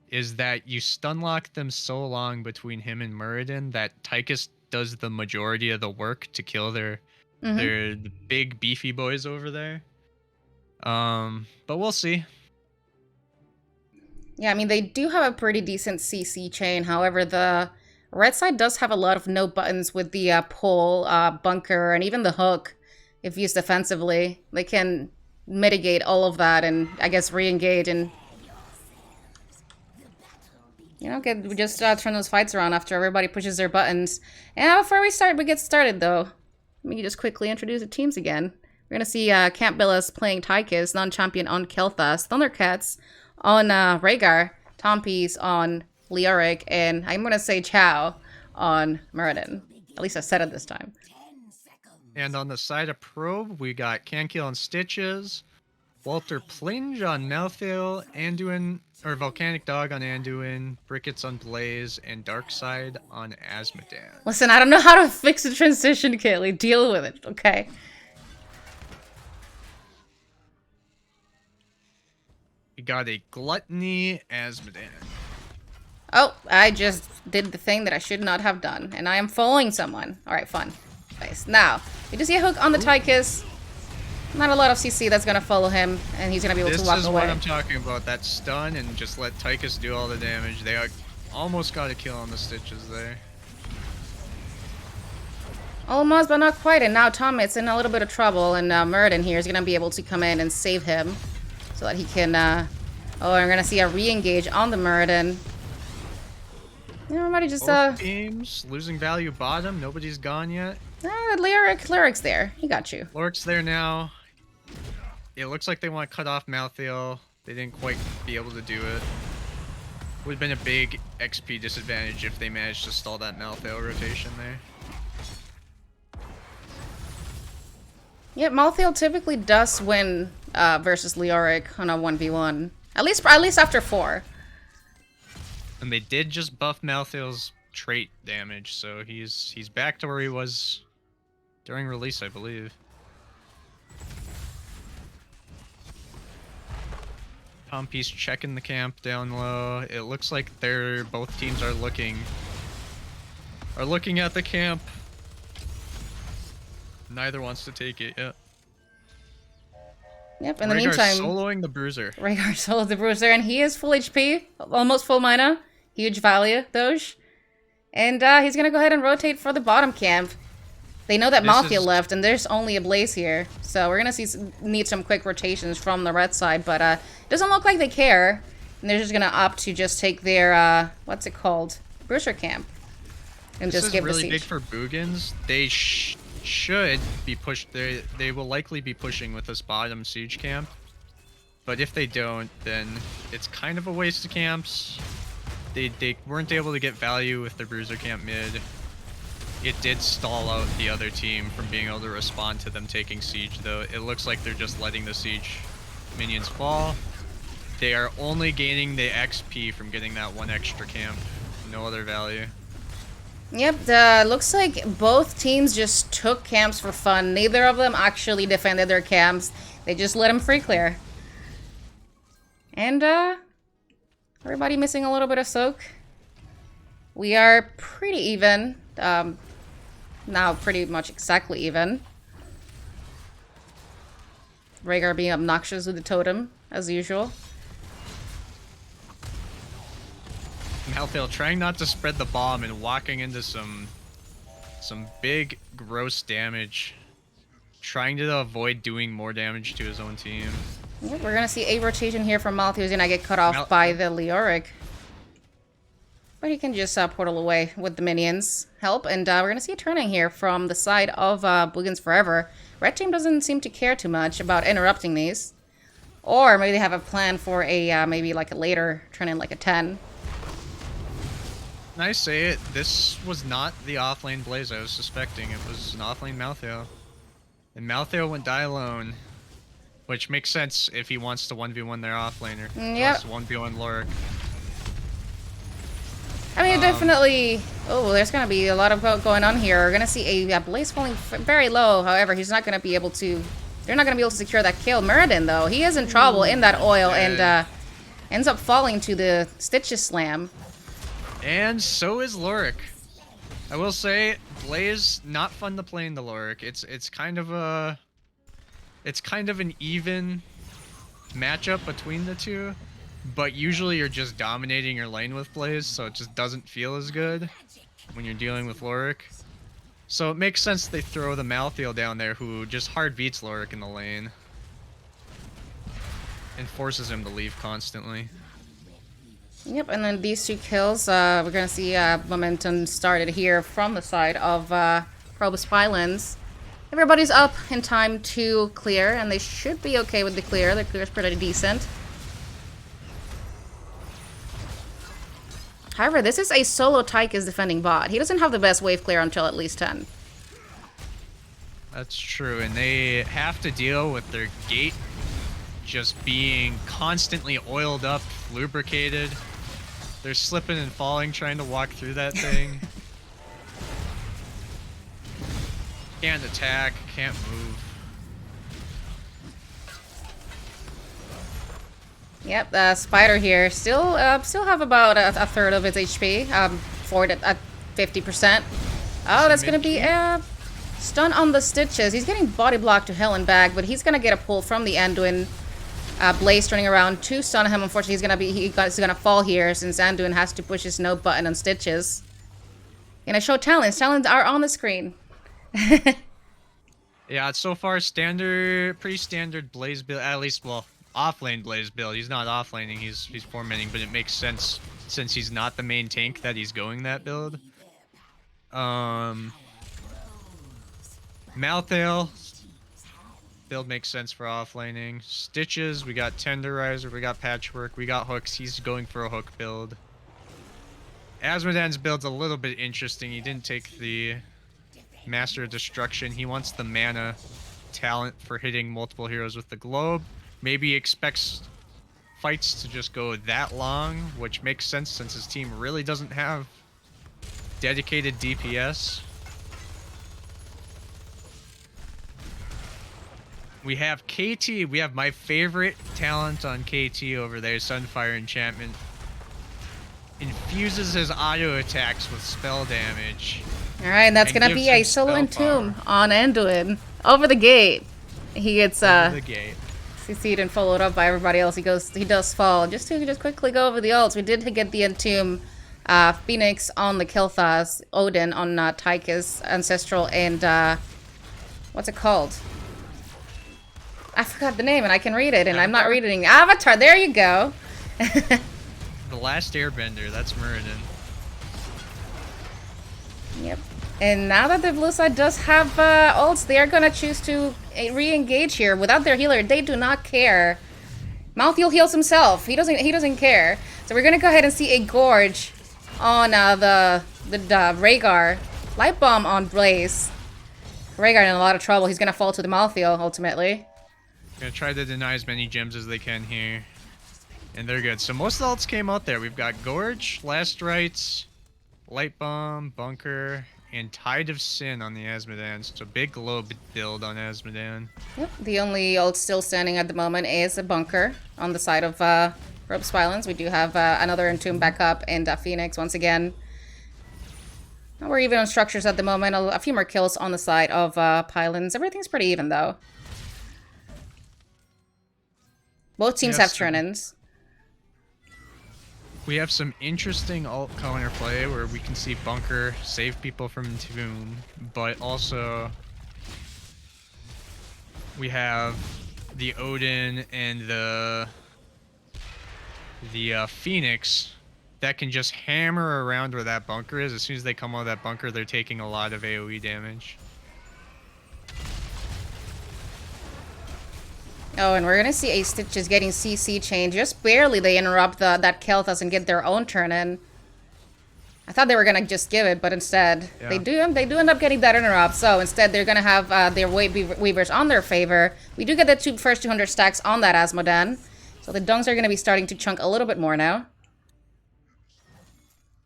is that you stun lock them so long between him and Muradin that Tychus does the majority of the work to kill their the big beefy boys over there. But we'll see. Yeah, I mean, they do have a pretty decent CC chain. However, the red side does have a lot of no buttons with the pull, bunker, and even the hook. If used defensively, they can mitigate all of that and, I guess, re-engage and, you know, just turn those fights around after everybody pushes their buttons. And before we get started, though, let me just quickly introduce the teams again. We're going to see Camp Billis playing Tychus, non-champion on Kel'Thas, Thundercats on Rhaegar, Tompies on Leoric, and I'm going to say Chow on Muradin. At least I said it this time. And on the side of Probe, we got Cankil on Stitches, Walter Plinge on Malthael, Anduin, or Volcanic Dog on Anduin, Brickets on Blaze, and Darkside on Asmodan. Listen, I don't know how to fix the transition, Kaylee. Deal with it, okay? We got a Gluttony Asmodan. Oh, I just did the thing that I should not have done, and I am following someone. Alright, fun. Nice. Now, we just see a hook on the Tychus. Not a lot of CC that's going to follow him, and he's going to be able to walk away. This is what I'm talking about, that stun, and just let Tychus do all the damage. They almost got a kill on the Stitches there. Almost, but not quite, and now Tomit's in a little bit of trouble, and Muradin here is going to be able to come in and save him, so that he can, oh, we're going to see a re-engage on the Muradin. Everybody just, Both teams losing value bottom, nobody's gone yet. Lyric's there. He got you. Loric's there now. It looks like they want to cut off Malthael. They didn't quite be able to do it. Would have been a big XP disadvantage if they managed to stall that Malthael rotation there. Yeah, Malthael typically does win versus Leoric on a 1v1. At least after 4. And they did just buff Malthael's trait damage, so he's back to where he was during release, I believe. Pompey's checking the camp down low. It looks like both teams are looking at the camp. Neither wants to take it yet. Yep, in the Rhaegar meantime, soloing the Bruiser. Rhaegar soloed the Bruiser, and he is full HP, almost full mana. Huge value, Doge. And he's going to go ahead and rotate for the bottom camp. They know that Malthael left, and there's only a Blaze here. So we're going to need some quick rotations from the red side, but it doesn't look like they care. And they're just gonna opt to just take their, what's it called? Bruiser camp. And This just is give really the big siege. for Boogans. They should be pushed. They will likely be pushing with this bottom siege camp. But if they don't, then it's kind of a waste of camps. They weren't able to get value with their bruiser camp mid. It did stall out the other team from being able to respond to them taking siege, though. It looks like they're just letting the siege minions fall. They are only gaining the XP from getting that one extra camp. No other value. Yep, looks like both teams just took camps for fun. Neither of them actually defended their camps. They just let them free clear. And, everybody missing a little bit of soak. We are pretty even. Now pretty much exactly even. Rhaegar being obnoxious with the totem, as usual. Malthael trying not to spread the bomb and walking into some big gross damage. Trying to avoid doing more damage to his own team. Yep, we're gonna see a rotation here from Malthael, who's gonna get cut off by the Leoric. But he can just portal away with the minions' help. And we're going to see a turning here from the side of Boogans Forever. Red team doesn't seem to care too much about interrupting these. Or maybe they have a plan for a, maybe like a later turn in like a 10. Can I say it? This was not the offlane Blaze I was suspecting. It was an offlane Malthael. And Malthael went die alone. Which makes sense if he wants to 1v1 their offlaner. Yep. Plus 1v1 Lorik. I mean, definitely... Oh, there's going to be a lot of going on here. We're going to see a Blaze falling very low. However, he's not going to be able to... They're not going to be able to secure that kill. Muradin, though, he is in trouble in that oil and ends up falling to the Stitches Slam. And so is Lorik. I will say, Blaze, not fun to play in the Lorik. It's kind of a... It's kind of an even matchup between the two. But usually you're just dominating your lane with Blaze, so it just doesn't feel as good when you're dealing with Lorik. So it makes sense they throw the Malthael down there, who just hard beats Lorik in the lane. And forces him to leave constantly. Yep, and then these two kills, we're going to see momentum started here from the side of Probus Pylons. Everybody's up in time to clear, and they should be okay with the clear. The clear is pretty decent. However, this is a solo Tychus defending bot. He doesn't have the best wave clear until at least 10. That's true, and they have to deal with their gate just being constantly oiled up, lubricated. They're slipping and falling trying to walk through that thing. Can't attack, can't move. Yep, Spider here still have about a third of its HP, for it at 50%. Oh, that's gonna be a stun on the Stitches. He's getting body blocked to hell and back, but he's gonna get a pull from the Anduin. Blaze turning around to stun him. Unfortunately, he's gonna fall here since Anduin has to push his no button on Stitches. Gonna show talents. Talents are on the screen. Yeah, it's so far pretty standard Blaze build, at least, well, offlane Blaze build. He's not offlaning, he's formatting, but it makes sense since he's not the main tank that he's going that build. Malthael build makes sense for offlaning. Stitches, we got Tenderizer, we got Patchwork, we got hooks. He's going for a hook build. Asmodan's build's a little bit interesting. He didn't take the Master of Destruction. He wants the mana talent for hitting multiple heroes with the globe. Maybe he expects fights to just go that long, which makes sense since his team really doesn't have dedicated DPS. We have KT. We have my favorite talent on KT over there, Sunfire Enchantment. Infuses his auto attacks with spell damage. Alright, that's gonna be a solo entomb on Anduin. Over the gate. He gets over the gate. CC'd and followed up by everybody else. He does fall. Just to quickly go over the ults, we did get the entomb Phoenix on the Kilthas, Odin on Tychus, Ancestral, and what's it called? I forgot the name and I can read it and I'm not reading. Avatar, there you go. The last airbender, that's Muradin. Yep. And now that the blue side does have ults, they are gonna choose to re-engage here without their healer. They do not care. Malthael heals himself. He doesn't care. So we're gonna go ahead and see a Gorge on the Rhaegar. Light Bomb on Blaze. Rhaegar in a lot of trouble. He's gonna fall to the Malthael ultimately. Gonna try to deny as many gems as they can here. And they're good. So most of the ults came out there. We've got Gorge, Last Rites, Light Bomb, Bunker, and Tide of Sin on the Azmodan. So big globe build on Azmodan. Yep. The only ult still standing at the moment is a Bunker on the side of Pylons. We do have another Entomb back up and Phoenix once again. We're even on structures at the moment. A few more kills on the side of Pylons. Everything's pretty even though. Both teams have turn-ins. We have some interesting alt counterplay where we can see Bunker save people from Entomb, but also we have the Odin and the Phoenix that can just hammer around where that bunker is. As soon as they come out of that bunker, they're taking a lot of AoE damage. Oh, and we're gonna see a Stitches getting CC chain. Just barely they interrupt that Kel'Thas and get their own turn in. I thought they were gonna just give it, but instead they do end up getting that interrupt. So instead they're gonna have their Weavers on their favor. We do get the first 200 stacks on that Azmodan. So the Dunks are gonna be starting to chunk a little bit more now.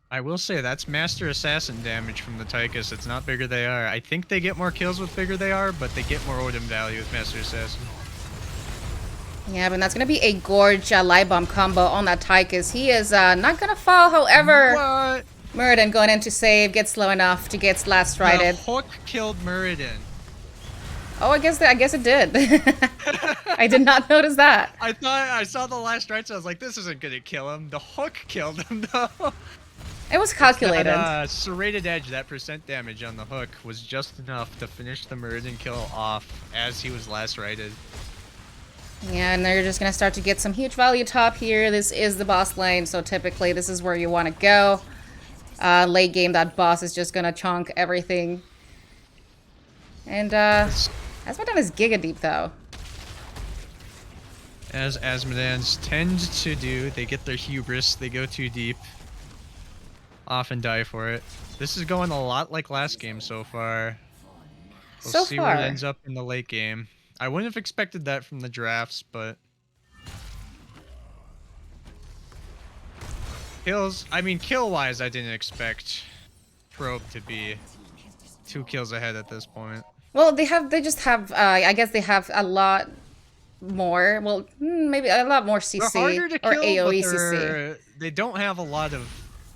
I will say that's Master Assassin damage from the Tychus. It's not bigger they are. I think they get more kills with bigger they are, but they get more Odin value with Master Assassin. Yeah, but that's going to be a Gorge Light Bomb combo on that Tychus. He is not going to fall, however. What? Muradin going in to save, gets slow enough to get last righted. The hook killed Muradin. Oh, I guess it did. I did not notice that. I thought I saw the last rights. I was like, this isn't going to kill him. The hook killed him, though. It was calculated. That, serrated edge, that percent damage on the hook was just enough to finish the Muradin kill off as he was last righted. Yeah, and they're just going to start to get some huge value top here. This is the boss lane, so typically this is where you want to go. Late game, that boss is just going to chunk everything. And Azmodan is giga deep, though. As Azmodans tend to do, they get their hubris, they go too deep. Often die for it. This is going a lot like last game so far. We'll see where it ends up in the late game. I wouldn't have expected that from the drafts, but kills. I mean, kill-wise, I didn't expect Probe to be 2 kills ahead at this point. Well, they just have. I guess they have a lot more. Well, maybe a lot more CC They're harder to or kill, AOE but CC. they don't have a lot of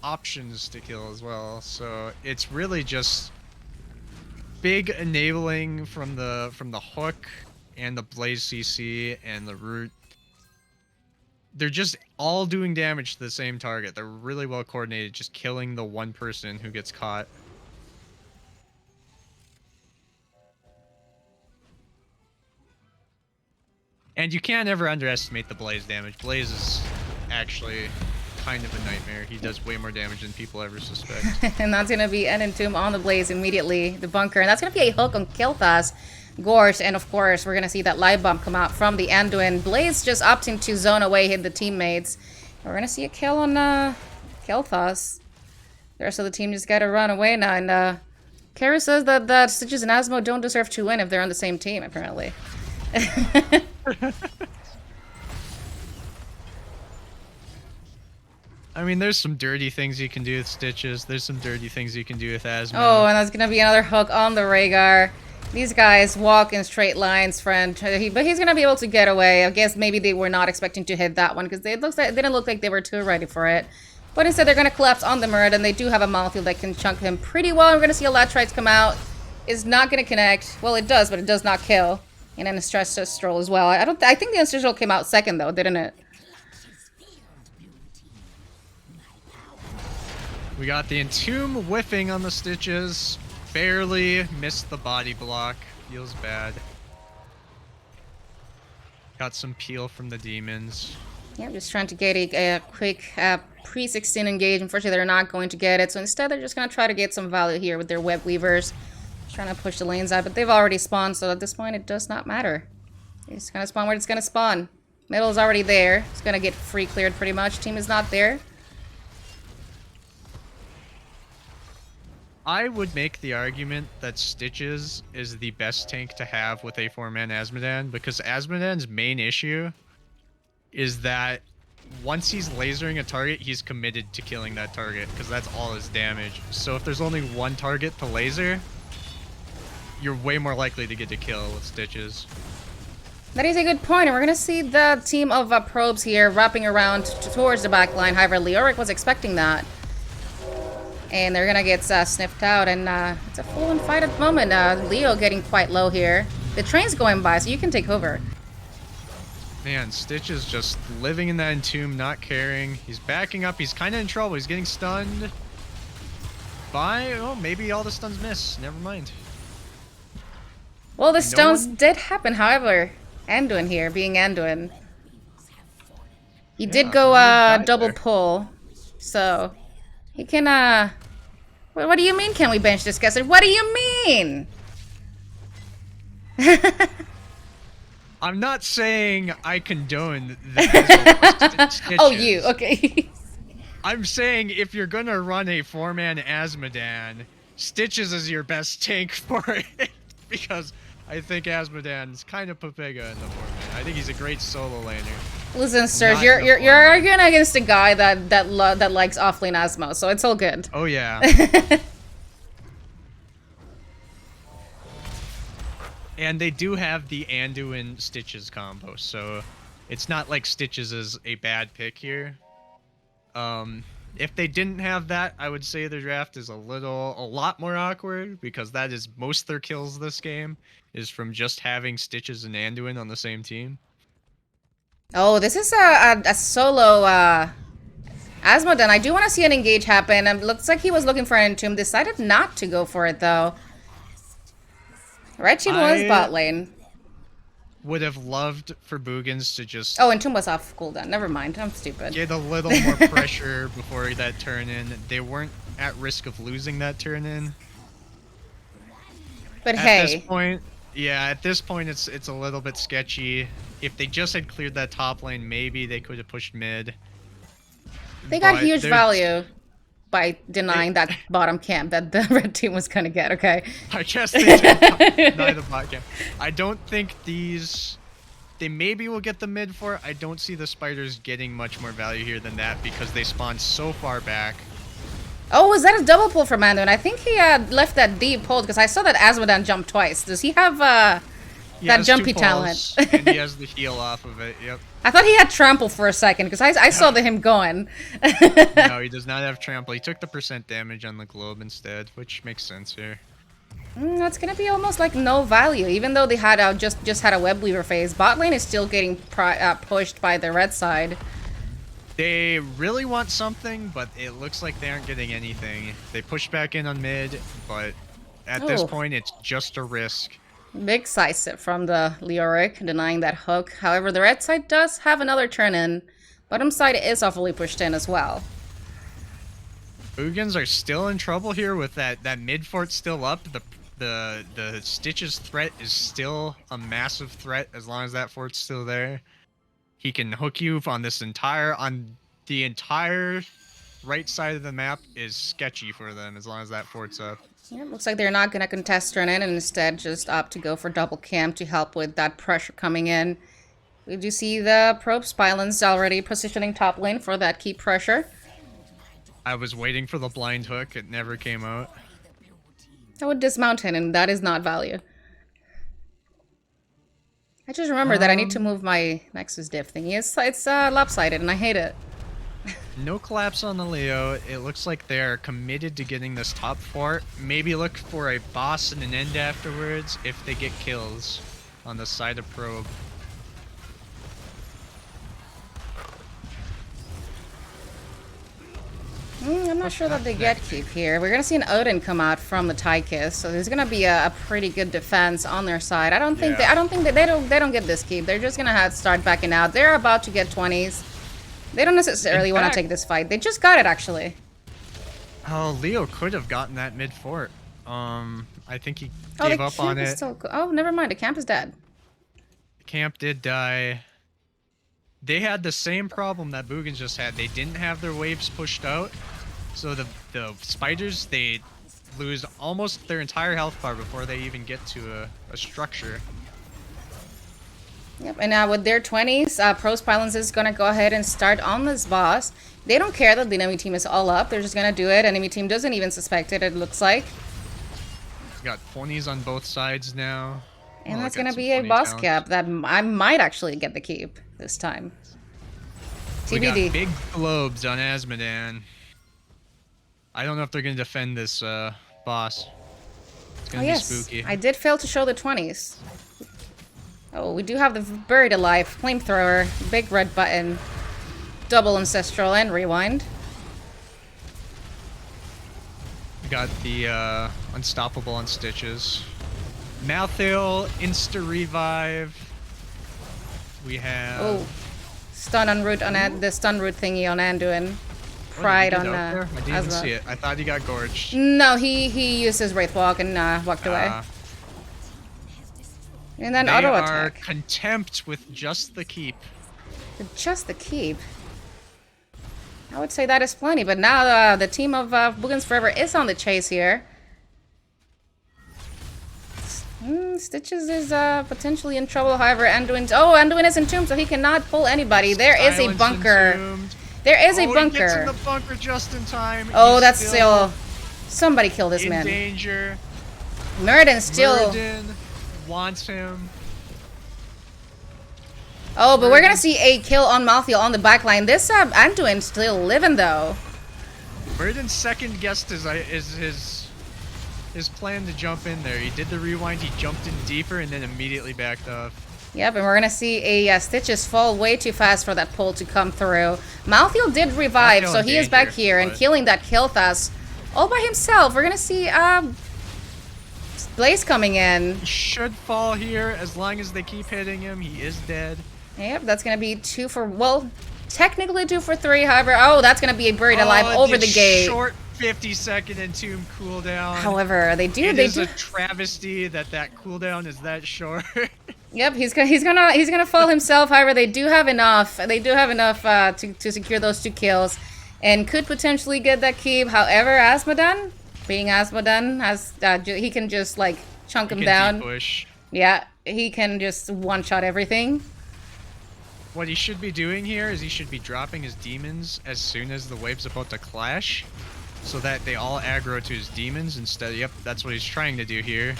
options to kill as well. So it's really just big enabling from the hook and the Blaze CC and the root. They're just all doing damage to the same target. They're really well coordinated, just killing the one person who gets caught. And you can't ever underestimate the Blaze damage. Blaze is actually kind of a nightmare. He does way more damage than people ever suspect. And that's going to be an Entomb on the Blaze immediately, the Bunker. And that's going to be a hook on Kel'Thas. Gorge, and of course, we're going to see that Light Bomb come out from the Anduin. Blaze just opting to zone away, hit the teammates. We're going to see a kill on Kel'Thas. The rest of the team just got to run away now. And Kara says that Stitches and Asmo don't deserve to win if they're on the same team, apparently. I mean, there's some dirty things you can do with Stitches. There's some dirty things you can do with Asmo. Oh, and that's going to be another hook on the Rhaegar. These guys walk in straight lines, friend. But he's going to be able to get away. I guess maybe they were not expecting to hit that one because they didn't look like they were too ready for it. But instead, they're going to collapse on the Muradin, and they do have a Malthael that can chunk him pretty well. We're going to see a Latrites come out. It's not going to connect. Well, it does, but it does not kill. And then a Stress Stroll as well. I think the Ancestral came out second, though, didn't it? We got the Entomb whiffing on the Stitches. Barely missed the body block. Feels bad. Got some peel from the demons. Yeah, just trying to get a quick pre-16 engage. Unfortunately, they're not going to get it. So instead, they're just going to try to get some value here with their web weavers. Trying to push the lanes out, but they've already spawned. So at this point, it does not matter. It's going to spawn where it's going to spawn. Middle is already there. It's going to get free cleared pretty much. Team is not there. I would make the argument that Stitches is the best tank to have with a 4-man Asmodan, because Asmodan's main issue is that once he's lasering a target, he's committed to killing that target, because that's all his damage. So if there's only one target to laser, you're way more likely to get a kill with Stitches. That is a good point, and we're going to see the team of probes here wrapping around towards the back line. However, Leoric was expecting that. And they're going to get sniffed out, and it's a full-on fight at the moment. Leo getting quite low here. The train's going by, so you can take over. Man, Stitch is just living in that entomb, not caring. He's backing up. He's kind of in trouble. He's getting stunned by... Oh, maybe all the stuns miss. Never mind. Well, the stones did happen, however. Anduin here, being Anduin. He did go double pull, so... He can, What do you mean, can we bench this guy? What do you mean? I'm not saying I condone the Oh, you. Okay. I'm saying if you're gonna run a 4-man Asmodan, Stitches is your best tank for it. Because I think Asmodan's kind of Papega in the 4-man. I think he's a great solo laner. Listen, Sturge, you're arguing against a guy that likes offlane Asmo, so it's all good. Oh yeah. And they do have the Anduin Stitches combo, so it's not like Stitches is a bad pick here. If they didn't have that, I would say the draft is a lot more awkward, because that is most of their kills this game is from just having Stitches and Anduin on the same team. Oh, this is a solo Asmodan. I do want to see an engage happen. It looks like he was looking for an Entomb. Decided not to go for it, though. Red Sheep was bot lane. Would have loved for Boogans to just... Oh, Entomb was off cooldown. Never mind. I'm stupid. Get a little more pressure before that turn in. They weren't at risk of losing that turn in. But hey. At this point... Yeah, at this point, it's a little bit sketchy. If they just had cleared that top lane, maybe they could have pushed mid. They got huge value by denying that bottom camp that the red team was going to get, okay? I guess they did deny the bot camp. I don't think these... They maybe will get the mid for it. I don't see the spiders getting much more value here than that, because they spawn so far back. Oh, was that a double pull from Anduin? I think he left that deep hold, because I saw that Asmodan jump twice. Does he have that jumpy talent? And he has the heal off of it, yep. I thought he had trample for a second, because I saw him going. No, he does not have trample. He took the % damage on the globe instead, which makes sense here. That's going to be almost like no value, even though they had just had a web weaver phase. Bot lane is still getting pushed by the red side. They really want something, but it looks like they aren't getting anything. They push back in on mid, but at this point, it's just a risk. Big side step from the Leoric, denying that hook. However, the red side does have another turn in. Bottom side is awfully pushed in as well. Boogans are still in trouble here with that mid fort still up. The Stitches threat is still a massive threat as long as that fort's still there. He can hook you on the entire right side of the map is sketchy for them as long as that fort's up. Yeah, looks like they're not going to contest turn in and instead just opt to go for double camp to help with that pressure coming in. We do see the probes Pylons already positioning top lane for that key pressure. I was waiting for the blind hook. It never came out. I would dismount him, and that is not value. I just remember that I need to move my Nexus diff thingy. It's lopsided, and I hate it. No collapse on the Leo. It looks like they're committed to getting this top fort. Maybe look for a boss and an end afterwards if they get kills on the side of probe. I'm not sure that they get keep here. We're gonna see an Odin come out from the Tychus, so there's gonna be a pretty good defense on their side. I don't think they don't get this keep. They're just gonna start backing out. They're about to get 20s. They don't necessarily In want to fact- take this fight. They just got it, actually. Oh, Leo could have gotten that mid fort. I think he Oh, gave the up on camp is it. still... Oh, never mind. The camp is dead. Camp did die. They had the same problem that Boogans just had. They didn't have their waves pushed out. So the spiders, they lose almost their entire health bar before they even get to a structure. Yep, and with their 20s, Pros Pylons is going to go ahead and start on this boss. They don't care that the enemy team is all up. They're just going to do it. Enemy team doesn't even suspect it, it looks like. Got 20s on both sides now. And Oh, that's got going to some be a 20 boss talents. cap that I might actually get the keep this time. We got TBD. big globes on Asmodan. I don't know if they're going to defend this boss. It's Oh, going to yes. be spooky. I did fail to show the 20s. Oh, we do have the Buried Alive, Flamethrower, big red button, double Ancestral, and Rewind. We got the Unstoppable on Stitches. Malthil, Insta Revive. We have... Oh, stun on root on the stun root thingy on Anduin. Oh, Pride did he on get out there? I didn't even Asma. see it. I thought he got gorged. No, he used his Wraith Walk and walked away. Ah. And then They auto are attack. contempt with just the keep. Just the keep. I would say that is plenty, but now the team of Boogans Forever is on the chase here. Stitches is potentially in trouble, however, Anduin is entombed, so he cannot pull anybody. There is a Silence bunker. Entombed. There is a Oh, he gets in bunker. the bunker just in time. Oh, He's that's still... Somebody kill this in man. danger. Murden still... Murden wants him. Oh, but we're gonna see a kill on Malthiel on the backline. This Anduin's still living, though. Murden second guessed his plan to jump in there. He did the rewind, he jumped in deeper, and then immediately backed off. Yep, and we're gonna see a Stitches fall way too fast for that pull to come through. Malthiel did revive, Malthiel so in he is back danger, here and but- killing that Kilthas all by himself. We're gonna see Blaze coming in. He should fall here as long as they keep hitting him. He is dead. Yep, that's gonna be 2 for, well, technically 2 for 3. However, oh, that's gonna be a Buried Alive over the gate. Short 50-second entomb cooldown. However, they It do. is a travesty that cooldown is that short. Yep, he's gonna fall himself. However, they do have enough. They do have enough to secure those 2 kills, and could potentially get that keep. However, Asmodan, being Asmodan, has he can just like chunk him down. Push. Yeah, he can just one-shot everything. What he should be doing here is he should be dropping his demons as soon as the wave's about to clash, so that they all aggro to his demons instead. Yep, that's what he's trying to do here.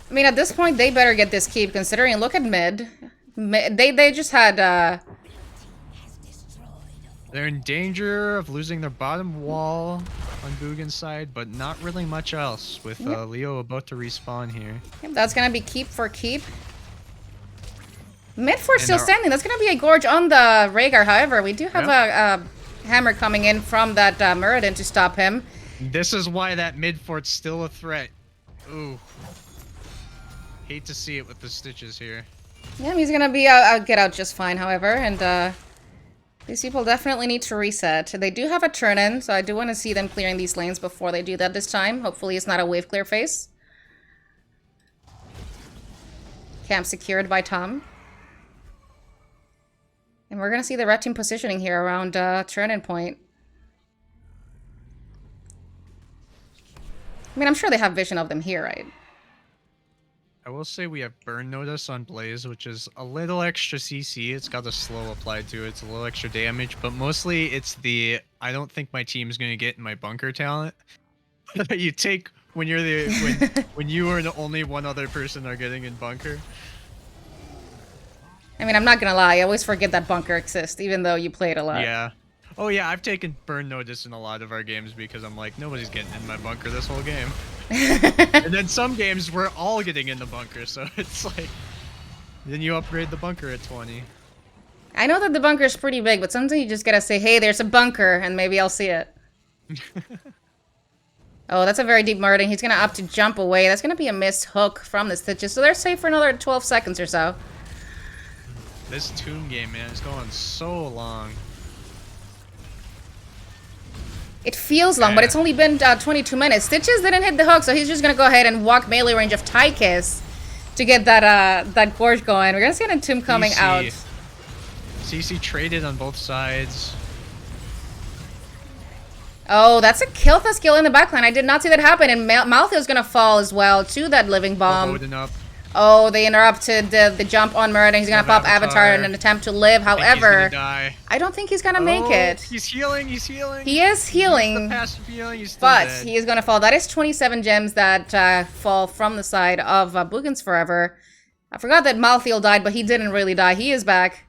I mean, at this point, they better get this keep, considering, look at mid. They just had, They're in danger of losing their bottom wall on Boogans' side, but not really much else with Leo about to respawn here. that's gonna be keep for keep. Mid four still they're- standing. That's gonna be a gorge on the Rhaegar. However, we do have a hammer coming in from that Muradin to stop him. This is why that mid fort's still a threat. Ooh. Hate to see it with the Stitches here. Yeah, he's gonna be get out just fine. However, and these people definitely need to reset. They do have a turn-in, so I do want to see them clearing these lanes before they do that this time. Hopefully, it's not a wave clear phase. Camp secured by Tom. And we're gonna see the red team positioning here around turn-in point. I mean, I'm sure they have vision of them here, right? I will say we have Burn Notice on Blaze, which is a little extra CC. It's got a slow applied to it. It's a little extra damage, but mostly it's the I don't think my team's gonna get in my bunker talent that you take when you're when you are the only one other person are getting in bunker. I mean, I'm not gonna lie. I always forget that bunker exists, even though you play it a lot. Yeah. Oh yeah, I've taken Burn Notice in a lot of our games because I'm like, nobody's getting in my bunker this whole game. And then some games we're all getting in the bunker, so it's like, then you upgrade the bunker at 20. I know that the bunker is pretty big, but sometimes you just gotta say, hey, there's a bunker, and maybe I'll see it. Oh, that's a very deep Murding. He's gonna opt to jump away. That's gonna be a missed hook from the Stitches, so they're safe for another 12 seconds or so. This Tomb game, man, is going so long. It feels long, but it's only been 22 minutes. Stitches didn't hit the hook, so he's just gonna go ahead and walk melee range of Tychus to get that that gorge going. We're gonna see an Entomb coming out. CC traded on both sides. Oh, that's a Kiltha skill in the backline. I did not see that happen, and Malthus gonna fall as well to that living bomb. Up. Oh, they interrupted the jump on Murder. He's gonna pop Avatar in an attempt to live. However, I don't think he's gonna make it. He's healing. He's healing. He is healing. The passive healing. He's still but dead. he is gonna fall. That is 27 gems that fall from the side of Boogans forever. I forgot that Malthiel died, but he didn't really die. He is back,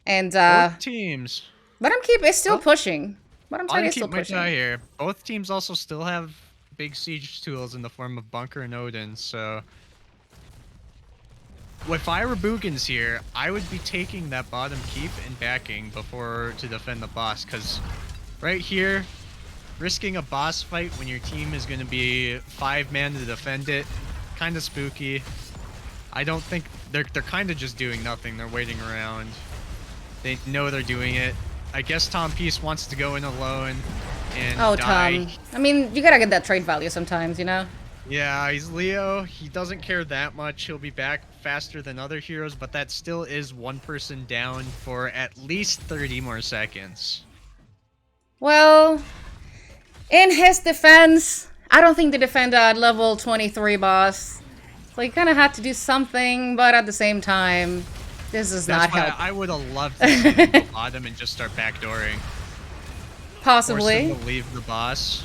and both teams. Let him keep. It's still pushing. Let him try to still pushing. Here. Both teams also still have big siege tools in the form of Bunker and Odin. So, if I were Boogans here, I would be taking that bottom keep and backing before to defend the boss. Because right here, risking a boss fight when your team is going to be 5-man to defend it, kind of spooky. I don't think they're kind of just doing nothing. They're waiting around. They know they're doing it. I guess Tom Peace wants to go in alone and die. Tom. I mean, you gotta get that trade value sometimes, you know? Yeah, he's Leo. He doesn't care that much. He'll be back faster than other heroes, but that still is one person down for at least 30 more seconds. Well, in his defense, I don't think they defend a level 23 boss. So he kind of had to do something, but at the same time, this does not help. I would have loved to see him go bottom and just start backdooring. Possibly. Force him to leave the boss.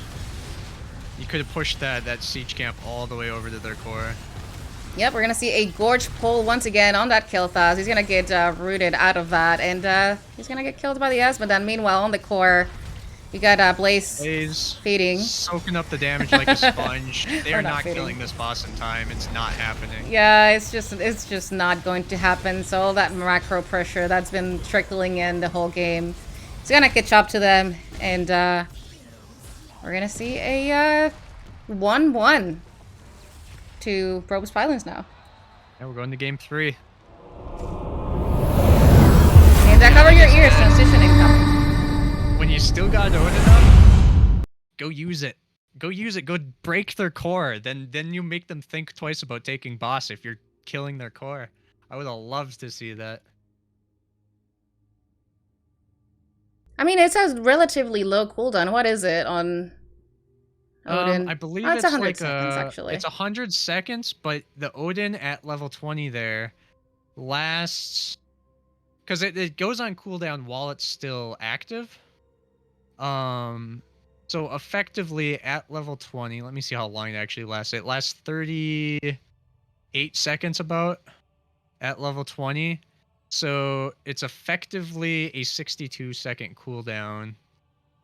You could have pushed that siege camp all the way over to their core. Yep, we're gonna see a gorge pull once again on that Kilthas. He's gonna get rooted out of that, and he's gonna get killed by the Esmodan. Meanwhile, on the core, we got Blaze feeding. Soaking up the damage like a sponge. They're not killing this boss in time. It's not happening. Yeah, it's just not going to happen. So all that macro pressure that's been trickling in the whole game, it's gonna catch up to them, and we're gonna see a 1-1 to Probus Pylons now. Yeah, we're going to game 3. And cover your ears, transition incoming. When you still got Odin up, go use it. Go use it. Go break their core. Then you make them think twice about taking boss if you're killing their core. I would have loved to see that. I mean, it says relatively low cooldown. What is it on Odin? I believe it's 100 like seconds, actually. It's 100 seconds, but the Odin at level 20 there lasts... Because it goes on cooldown while it's still active. So effectively at level 20, let me see how long it actually lasts. It lasts 38 seconds about at level 20. So it's effectively a 62-second cooldown.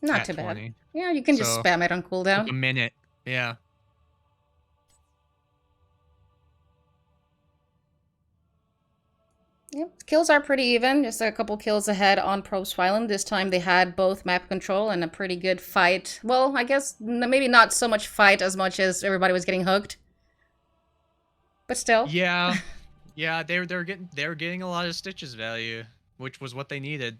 Not too 20. bad. Yeah, you can just spam it on cooldown. Like a minute. Yeah. Yep, kills are pretty even. Just a couple kills ahead on Probus Pylon. This time they had both map control and a pretty good fight. Well, I guess maybe not so much fight as much as everybody was getting hooked. But still. Yeah. Yeah, they were getting a lot of Stitches value, which was what they needed.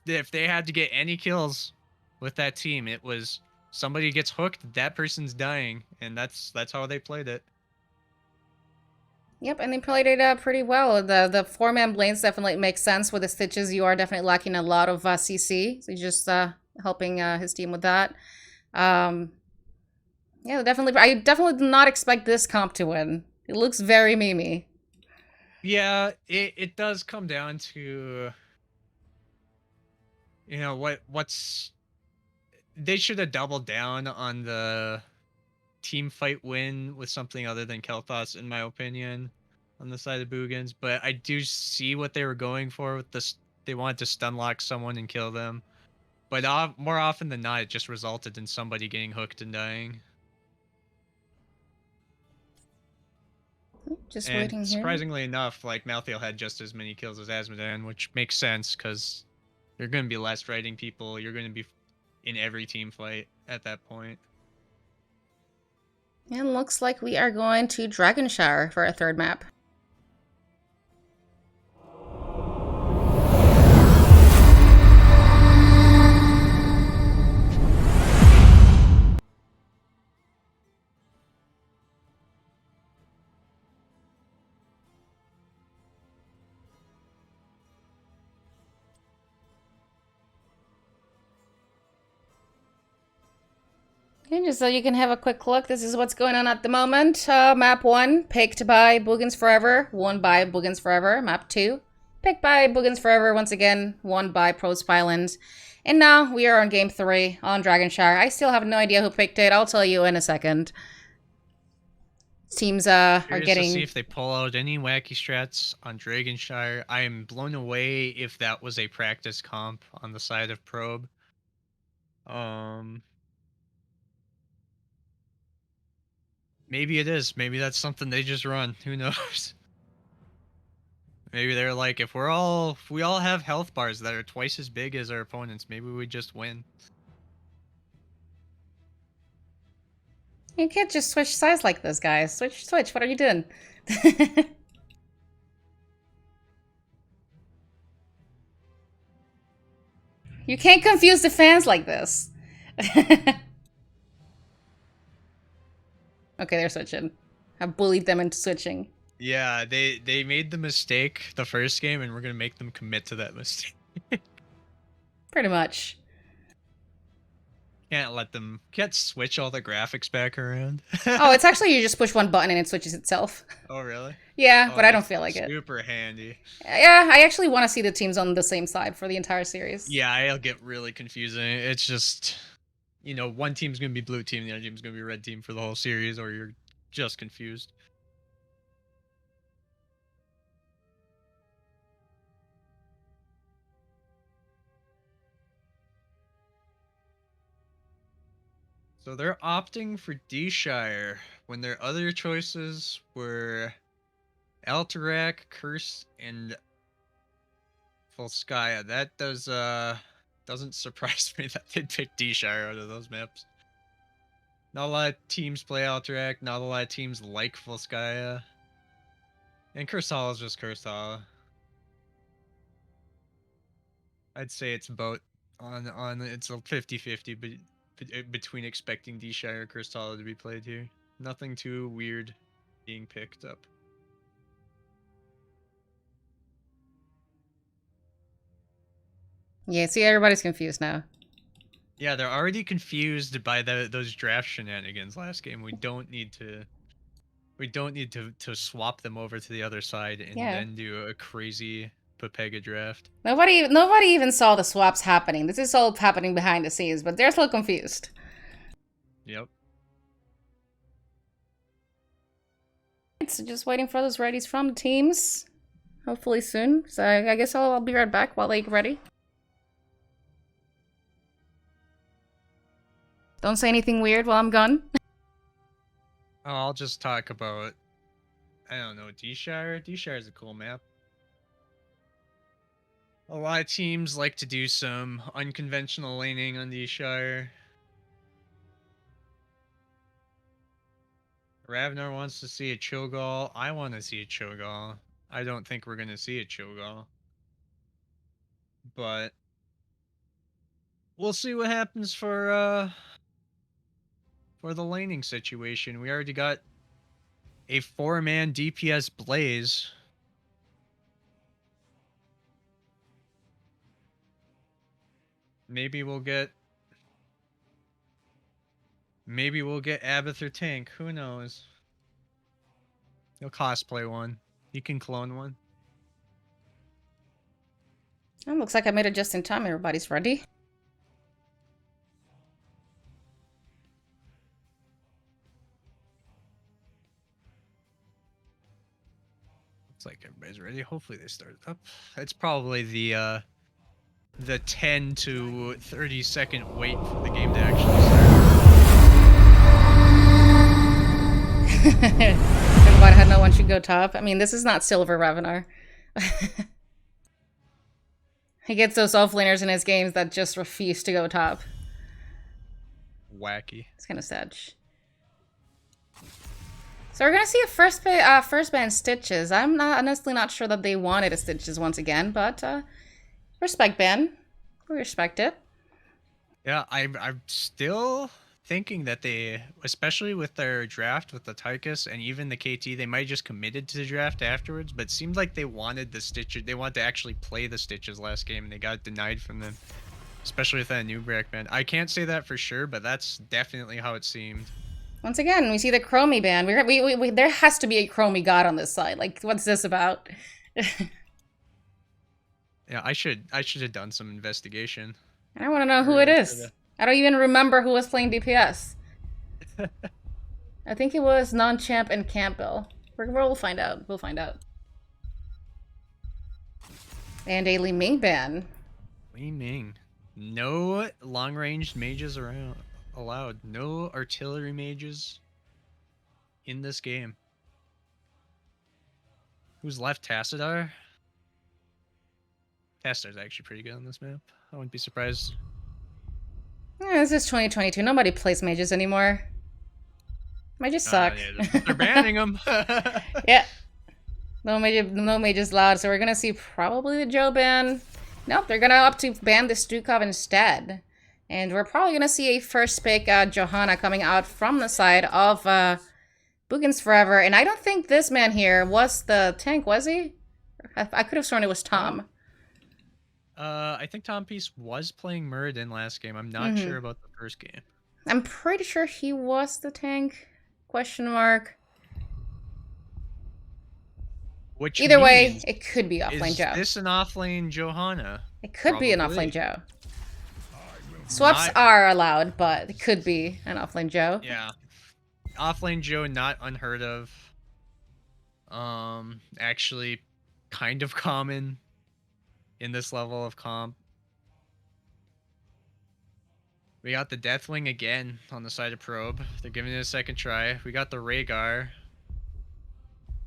If they had to get any kills with that team, it was somebody gets hooked, that person's dying, and that's how they played it. Yep, and they played it pretty well. The 4-man lanes definitely make sense with the Stitches. You are definitely lacking a lot of CC, so you're just helping his team with that. Yeah, definitely. I definitely did not expect this comp to win. It looks very memey. Yeah, it does come down to, you know, what's they should have doubled down on the team fight win with something other than Kel'Thas, in my opinion, on the side of Boogans. But I do see what they were going for with this. They wanted to stun lock someone and kill them. But more often than not, it just resulted in somebody getting hooked and dying. Just and waiting here. Surprisingly enough, like Malthiel had just as many kills as Asmodan, which makes sense because you're going to be less fighting people. You're going to be in every team fight at that point. And looks like we are going to Dragon Shower for our third map. Okay, just so you can have a quick look, this is what's going on at the moment. Map 1, picked by Boogans Forever, won by Boogans Forever. Map 2, picked by Boogans Forever, once again, won by Pylons. And now we are on Game 3 on Dragonshire. I still have no idea who picked it. I'll tell you in a second. Teams are Curious getting... to see if they pull out any wacky strats on Dragonshire. I am blown away if that was a practice comp on the side of Probe. Maybe it is. Maybe that's something they just run. Who knows? Maybe they're like, if we all have health bars that are twice as big as our opponents, maybe we just win. You can't just switch sides like this, guys. Switch. What are you doing? You can't confuse the fans like this. Okay, they're switching. I bullied them into switching. Yeah, they made the mistake the first game, and we're gonna make them commit to that mistake. Pretty much. Can't switch all the graphics back around. Oh, it's actually you just push one button and it switches itself. Oh, really? Yeah, Oh, but I don't feel like it. Super handy. Yeah, I actually want to see the teams on the same side for the entire series. Yeah, it'll get really confusing. It's just, you know, one team's gonna be blue team, the other team's gonna be red team for the whole series, or you're just confused. So they're opting for D-Shire when their other choices were Alterac, Curse, and Volskaya. That doesn't surprise me that they'd pick D-Shire out of those maps. Not a lot of teams play Alterac, not a lot of teams like Volskaya. And Kursala is just Kursala. I'd say it's about it's a 50-50, but between expecting D-Shire or Kursala to be played here. Nothing too weird being picked up. Yeah, see, everybody's confused now. Yeah, they're already confused by those draft shenanigans last game. We don't need to to swap them over to the other side and then do a crazy Pepega draft. Nobody even saw the swaps happening. This is all happening behind the scenes, but they're still confused. Yep. So just waiting for those readies from the teams. Hopefully soon. So I guess I'll be right back while they get ready. Don't say anything weird while I'm gone. Oh, I'll just talk about, I don't know, D-Shire. D-Shire is a cool map. A lot of teams like to do some unconventional laning on D-Shire. Ravnar wants to see a Cho'Gall. I want to see a Cho'Gall. I don't think we're going to see a Cho'Gall. But we'll see what happens for the laning situation. We already got a 4-man DPS Blaze. Maybe we'll get Abath or Tank. Who knows? He'll cosplay one. You can clone one. It looks like I made it just in time. Everybody's ready. Looks like everybody's ready. Hopefully they start up. It's probably the 10 to 30 second wait for the game to actually start. Everybody had no one should go top. I mean, this is not Silver Ravnar. He gets those offlaners in his games that just refuse to go top. Wacky. It's kind of sad. So we're gonna see a first band Stitches. I'm honestly not sure that they wanted a Stitches once again, but respect Ben. We respect it. Yeah, I'm still thinking that they, especially with their draft with the Tychus and even the KT, they might just committed to the draft afterwards, but it seemed like they wanted the Stitches. They wanted to actually play the Stitches last game, and they got denied from them. Especially with that new break band. I can't say that for sure, but that's definitely how it seemed. Once again, we see the Chromie band. We there has to be a Chromie god on this side. Like, what's this about? Yeah, I should have done some investigation. I want to know who it is. I don't even remember who was playing DPS. I think it was Non-Champ and Campbell. We'll find out. We'll find out. And a Li Ming ban. Li Ming. No long-range mages around allowed. No artillery mages in this game. Who's left? Tassadar? Tassadar's actually pretty good on this map. I wouldn't be surprised. Yeah, this is 2022. Nobody plays mages anymore. Mages suck. Yeah, they're banning them. Yeah. No mages allowed, so we're gonna see probably the Joe ban. Nope, they're gonna opt to ban the Stukov instead. And we're probably gonna see a first pick Johanna coming out from the side of Boogans Forever. And I don't think this man here was the tank, was he? I could have sworn it was Tom. I think Tom Peace was playing Muradin last game. I'm not sure about the first game. I'm pretty sure he was the tank. Question mark. Which Either way, it could be offlane Joe. Is this an offlane Johanna? It could be an offlane Joe. Swaps Not... are allowed, but it could be an offlane Joe. Yeah. Offlane Joe, not unheard of. Actually kind of common in this level of comp. We got the Deathwing again on the side of Probe. They're giving it a second try. We got the Rhaegar.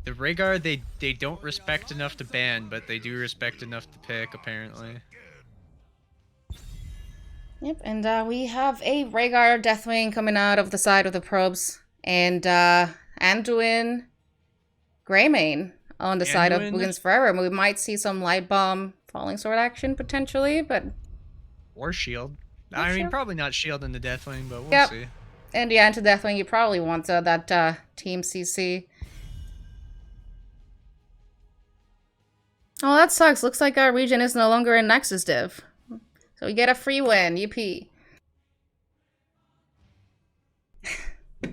The Rhaegar, they don't respect enough to ban, but they do respect enough to pick, apparently. Yep, and we have a Rhaegar Deathwing coming out of the side of the Probes. And Anduin Greymane on the side of Boogans Forever. We might see some Light Bomb Falling Sword action, potentially, but... Or Shield. I mean, probably not Shield in the Deathwing, but we'll yep. see. And yeah, into Deathwing, you probably want that Team CC. Oh, that sucks. Looks like our region is no longer in Nexus div. So we get a free win, UP.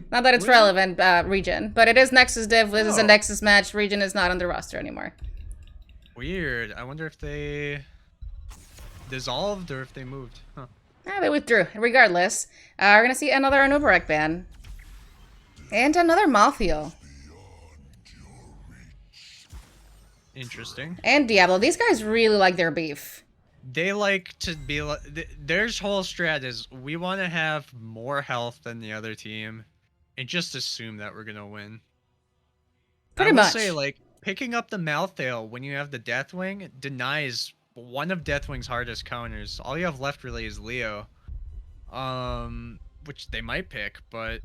Not that it's relevant, region, but it is Nexus div. This is a Nexus match. Region is not on the roster anymore. Weird. I wonder if they dissolved or if they moved. Huh. They withdrew. Regardless, we're gonna see another Anubarak ban. And another Malthael. Interesting. And Diablo. These guys really like their beef. They like to be like... Their whole strat is, we want to have more health than the other team, and just assume that we're gonna win. Pretty much. I will say, like, picking up the Malthael when you have the Deathwing denies one of Deathwing's hardest counters. All you have left really is Leo. Which they might pick, but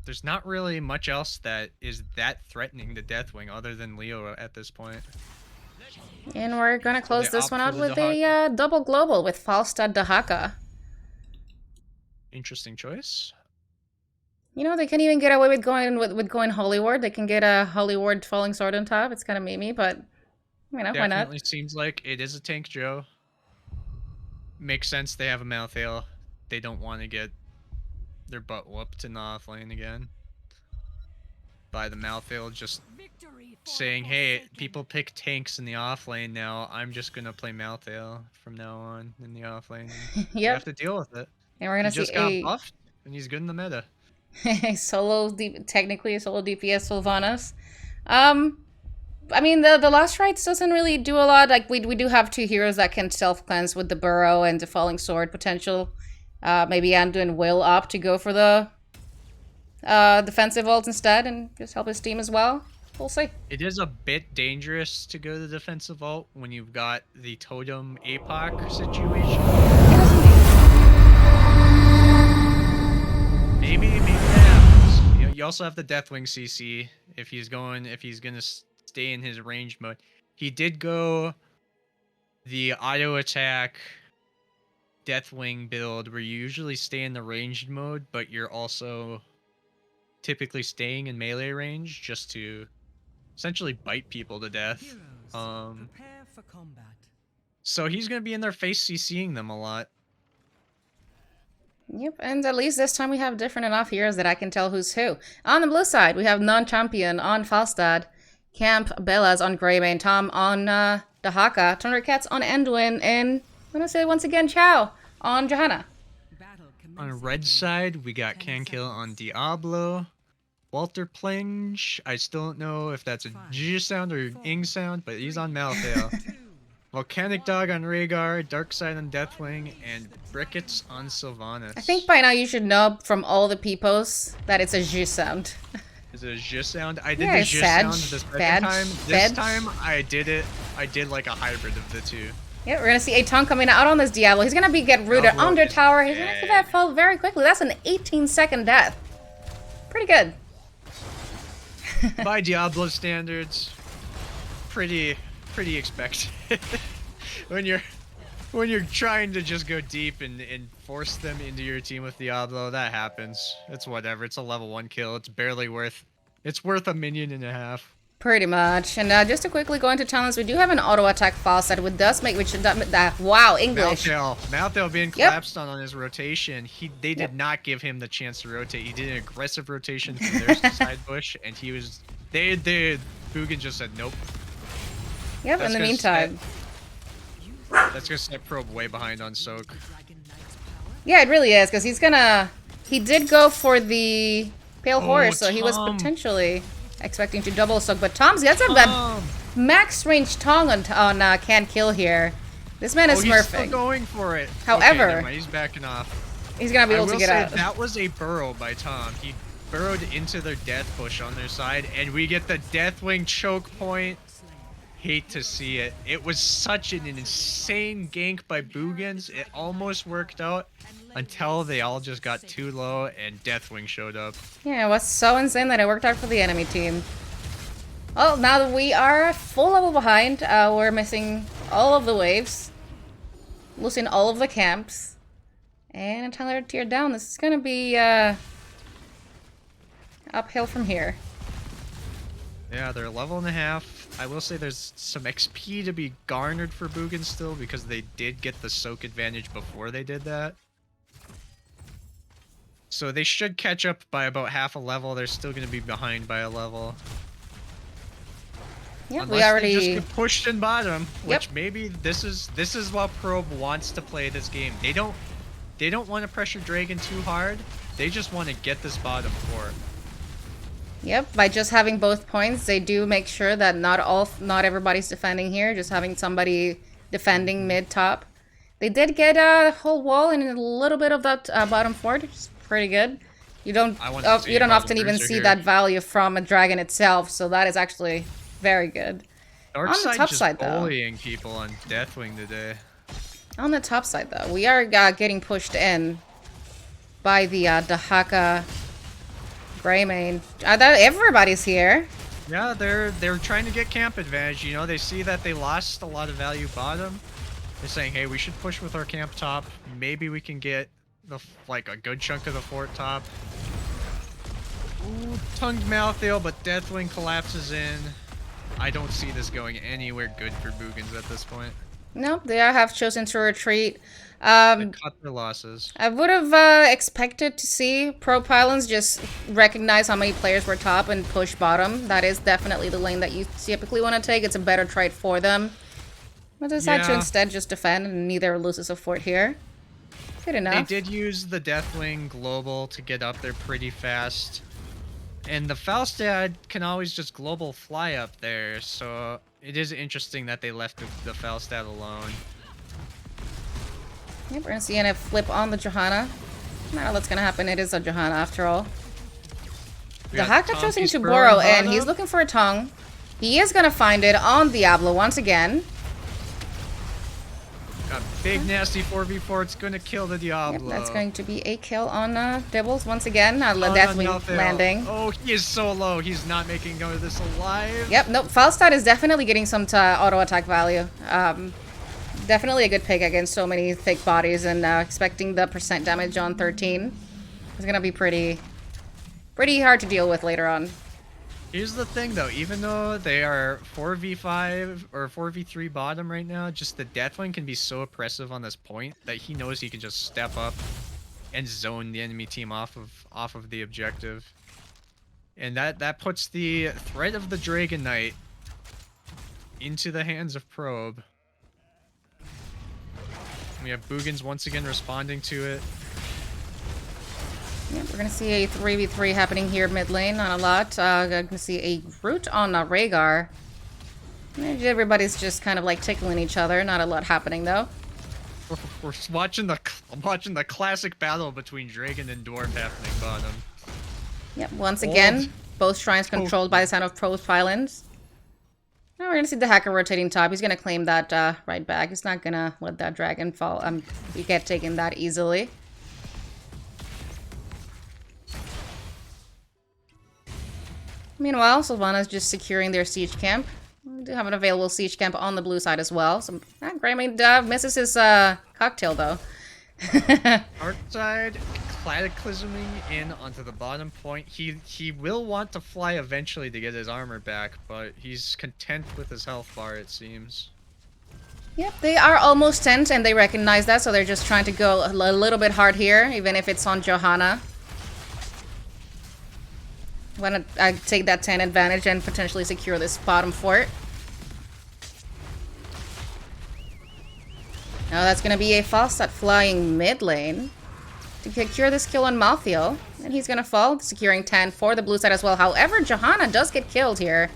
there's not really much else that is that threatening to Deathwing other than Leo at this point. And we're gonna close this one out with a double global with Falstad Dahaka. Interesting choice. You know, they can even get away with going Hollyward. They can get a Hollyward Falling Sword on top. It's kind of memey, but you know, why not? Definitely seems like it is a tank Joe. Makes sense. They have a Malthael. They don't want to get their butt whooped in the offlane again by the Malthael just saying, hey, people pick tanks in the offlane now. I'm just going to play Malthael from now on in the offlane. Yep. You have to deal with it. And we're going to see just got buffed, and he's good in the meta. Technically a solo DPS Sylvanas. I mean, the Last Rites doesn't really do a lot. Like, we do have two heroes that can self-cleanse with the Burrow and the Falling Sword potential. Maybe Anduin will opt to go for the defensive ult instead and just help his team as well. We'll see. It is a bit dangerous to go to the defensive ult when you've got the Totem APOC situation. Maybe that happens. You also have the Deathwing CC if he's gonna stay in his range mode. He did go the auto attack Deathwing build where you usually stay in the ranged mode, but you're also typically staying in melee range just to essentially bite people to death. Prepare for combat. So he's gonna be in their face CCing them a lot. Yep, and at least this time we have different enough heroes that I can tell who's who. On the blue side, we have non-champion on Falstad, Camp Bellas on Greybane, Tom on Dahaka, Thundercats on Endwin, and I'm gonna say once again, Chow on Johanna. On red side, we got Cankill on Diablo, Walter Plenge. I still don't know if that's a G sound or Ing sound, but he's on Malthael. Volcanic Dog on Rhaegar, Darkseid on Deathwing, and Brickets on Sylvanas. I think by now you should know from all the Peepos that it's a G sound. Is it a J sound? I did Yeah, the J sound the second badge, time. This badge. time I did like a hybrid of the two. Yeah, we're gonna see a Tong coming out on this Diablo. He's gonna get rooted Diablo under is tower. He's gonna dead. get that fall very quickly. That's an 18-second death. Pretty good. By Diablo standards, pretty expected. when you're trying to just go deep and force them into your team with Diablo, that happens. It's whatever. It's a level 1 kill. It's barely worth. It's worth a minion and a half. Pretty much. And just to quickly go into talents, we do have an auto attack fall set, which does make wow, English. Malthael being collapsed on his rotation. They did not give him the chance to rotate. He did an aggressive rotation from their side bush, and he was. Boogans just said nope. Yep. That's In the gonna meantime. That's gonna set Probe way behind on Soak. Yeah, it really is, because he did go for the Pale Horse, so he was Tom. potentially expecting to double soak, but Tom's gets a max range Tong on can kill here. This man is He's still smurfing. going for it. However, okay, never mind, he's backing off. He's gonna be able to get out. That was a burrow by Tom. He burrowed into their death bush on their side, and we get the Deathwing choke point. Hate to see it. It was such an insane gank by Boogans. It almost worked out until they all just got too low and Deathwing showed up. Yeah, it was so insane that it worked out for the enemy team. Well, now that we are full level behind, we're missing all of the waves, losing all of the camps, and until they're tiered down, this is gonna be uphill from here. Yeah, they're a level and a half. I will say there's some XP to be garnered for Boogans still because they did get the soak advantage before they did that. So they should catch up by about half a level. They're still going to be behind by a level. Yeah, Unless we already they just get pushed in bottom, which Yep. maybe this is what Probe wants to play this game. They don't want to pressure Dragon too hard. They just want to get this bottom fort. Yep, by just having both points, they do make sure that not everybody's defending here, just having somebody defending mid-top. They did get a whole wall and a little bit of that bottom fort, which is pretty good. You don't often even see that value from a dragon itself, so that is actually very good. Dark On the side top just side, though. bullying people on Deathwing today. On the top side, though, we are getting pushed in by the Dahaka Greymane. Everybody's here. Yeah, they're trying to get camp advantage. You know, they see that they lost a lot of value bottom. They're saying, hey, we should push with our camp top. Maybe we can get a good chunk of the fort top. Ooh, tongued Malthael, but Deathwing collapses in. I don't see this going anywhere good for Boogans at this point. Nope, they have chosen to retreat. They cut their losses. I would have expected to see pro Pylons just recognize how many players were top and push bottom. That is definitely the lane that you typically want to take. It's a better trade for them. But decide to instead just defend, and neither loses a fort here. Good enough. They did use the Deathwing global to get up there pretty fast. And the Falstad can always just global fly up there, so it is interesting that they left the Falstad alone. Yep, we're gonna see a flip on the Johanna. Now that's gonna happen. It is a Johanna after all. We The got Haka Tom choosing to Peace burrow Burrow in. He's looking for a tongue. He is gonna find it on Diablo once again. Got big nasty 4v4. It's gonna kill the Diablo. Yep, that's going to be a kill on Dibbles once again. On Deathwing Malthael. landing. Oh, he is so low. He's not making go of this alive. Yep, nope. Falstad is definitely getting some auto attack value. Definitely a good pick against so many thick bodies, and expecting the percent damage on 13 is gonna be pretty hard to deal with later on. Here's the thing, though. Even though they are 4v5 or 4v3 bottom right now, just the Deathwing can be so oppressive on this point that he knows he can just step up and zone the enemy team off of the objective. And that puts the threat of the Dragon Knight into the hands of Probe. We have Boogans once again responding to it. Yeah, we're gonna see a 3v3 happening here mid lane, not a lot. We're gonna see a root on Rhaegar. Everybody's just kind of like tickling each other, not a lot happening though. We're watching the classic battle between Dragon and Dwarf happening bottom. Yep, once again, both shrines controlled by the sound of Pro's Pylons. Now we're gonna see the hacker rotating top. He's gonna claim that right back. He's not gonna let that dragon fall. Get taken that easily. Meanwhile, Sylvana's just securing their siege camp. We do have an available siege camp on the blue side as well. So Greymane misses his cocktail though. Dark side cataclysming in onto the bottom point. He will want to fly eventually to get his armor back, but he's content with his health bar, it seems. Yep, they are almost 10 and they recognize that, so they're just trying to go a little bit hard here, even if it's on Johanna. Want to take that 10 advantage and potentially secure this bottom fort. Now that's going to be a false start flying mid lane to secure this kill on Malthael. And he's going to fall, securing 10 for the blue side as well. However, Johanna does get killed here.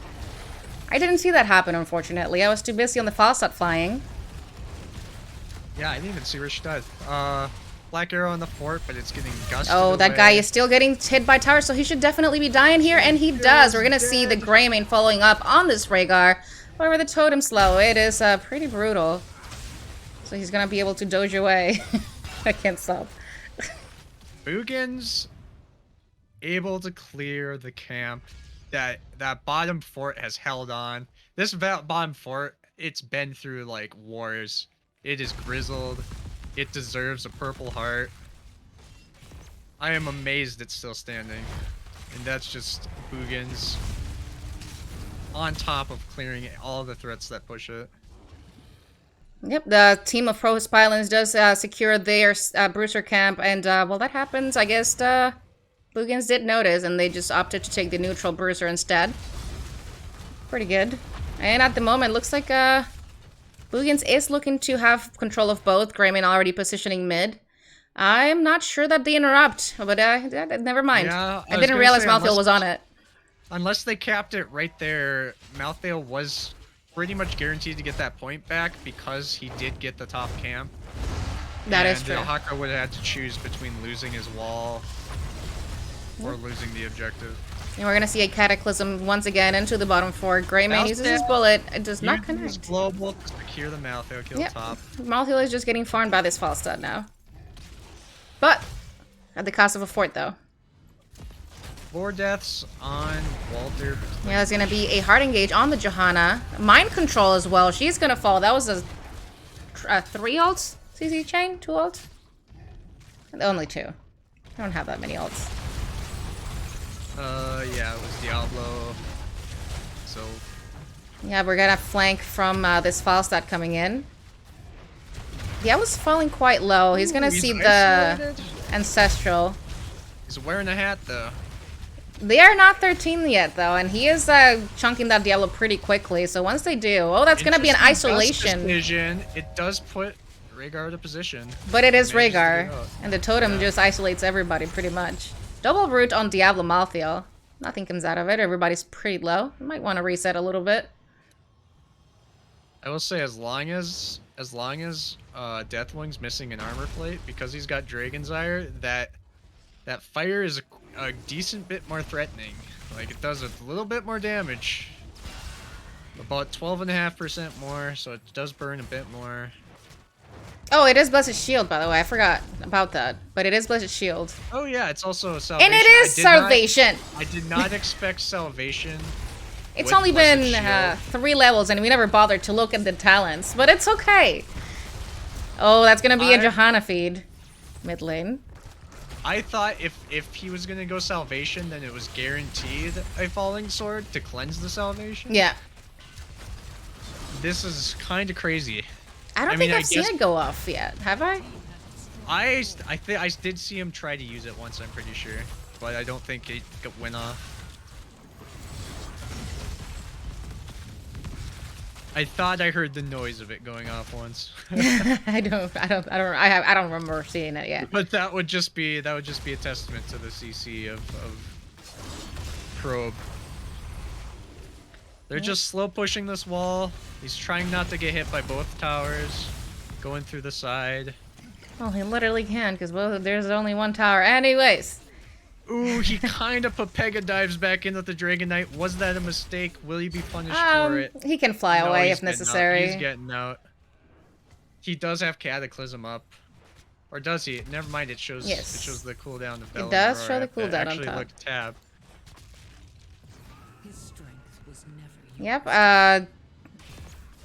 I didn't see that happen, unfortunately. I was too busy on the false start flying. Yeah, I didn't even see where she died. Black arrow on the fort, but it's getting gusted Oh, that away. guy is still getting hit by towers, so he should definitely be dying here, and he does. We're going to see the Greymane following up on this Rhaegar. However, the totem slow, it is pretty brutal. So he's going to be able to doge away. I can't stop. Boogans able to clear the camp that bottom fort has held on. This bottom fort, it's been through like wars. It is grizzled. It deserves a purple heart. I am amazed it's still standing. And that's just Boogans on top of clearing all the threats that push it. Yep, the team of Pro's Pylons does secure their Bruiser camp, and well, that happens. I guess Boogans did notice, and they just opted to take the neutral Bruiser instead. Pretty good. And at the moment, looks like Boogans is looking to have control of both. Greymane already positioning mid. I'm not sure that they interrupt, but never mind. Yeah, I didn't realize Malthael was on it. Unless they capped it right there, Malthael was pretty much guaranteed to get that point back because he did get the top camp. That is true. And Haka would have had to choose between losing his wall or losing the objective. And we're going to see a Cataclysm once again into the bottom four. Greymane uses his bullet. It does not connect. Global to secure the Malthael kill top. Malthael is just getting farmed by this false stud now. But at the cost of a fort, though. 4 deaths on Walter. Yeah, there's going to be a hard engage on the Johanna. Mind control as well. She's going to fall. That was a 3 ults CC chain? 2 ults? Only 2. I don't have that many ults. Yeah, it was Diablo. So yeah, we're gonna flank from this Falstad coming in. Diablo's falling quite low. He's gonna see the Ancestral. He's wearing a hat though. They are not 13 yet though, and he is chunking that Diablo pretty quickly. So once they do, oh, that's gonna be an isolation. It does put Rhaegar to position. But it is Rhaegar, and the totem just isolates everybody pretty much. Double root on Diablo Malthael. Nothing comes out of it. Everybody's pretty low. You might want to reset a little bit. I will say, as long as Deathwing's missing an armor plate, because he's got Dragon's Ire, that fire is a decent bit more threatening. Like, it does a little bit more damage. About 12.5% more, so it does burn a bit more. Oh, it is Blessed Shield, by the way. I forgot about that. But it is Blessed Shield. Oh yeah, it's also Salvation. And it is Salvation! I did not expect Salvation. It's only been 3 levels, and we never bothered to look at the talents. But it's okay. Oh, that's gonna be a Johanna feed. Mid lane. I thought if he was gonna go salvation, then it was guaranteed a falling sword to cleanse the salvation. Yeah. This is kind of crazy. I don't think I've seen it go off yet. Have I? I did see him try to use it once. I'm pretty sure, but I don't think it went off. I thought I heard the noise of it going off once. I don't remember seeing it yet. But that would just be a testament to the CC of Probe. They're just slow pushing this wall. He's trying not to get hit by both towers. Going through the side. Well, he literally can, because there's only one tower. Anyways. Ooh, he kind of put Pega dives back in with the Dragon Knight. Was that a mistake? Will he be punished for it? He can fly away if necessary. He's getting out. He does have Cataclysm up. Or does he? Never mind, it shows the cooldown of Bell. It does show the cooldown on top. Look, tab. Yep,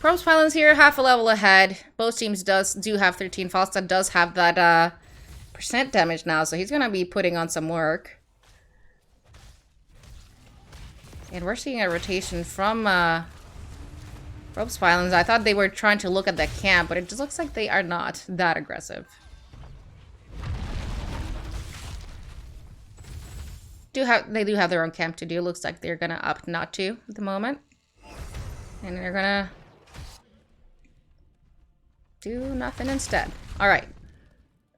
Probe's Pylons here, half a level ahead. Both teams do have 13. Falstad does have that percent damage now, so he's gonna be putting on some work. And we're seeing a rotation from Probe's Pylons. I thought they were trying to look at the camp, but it just looks like they are not that aggressive. They do have their own camp to do. Looks like they're gonna opt not to at the moment. And they're gonna do nothing instead. Alright.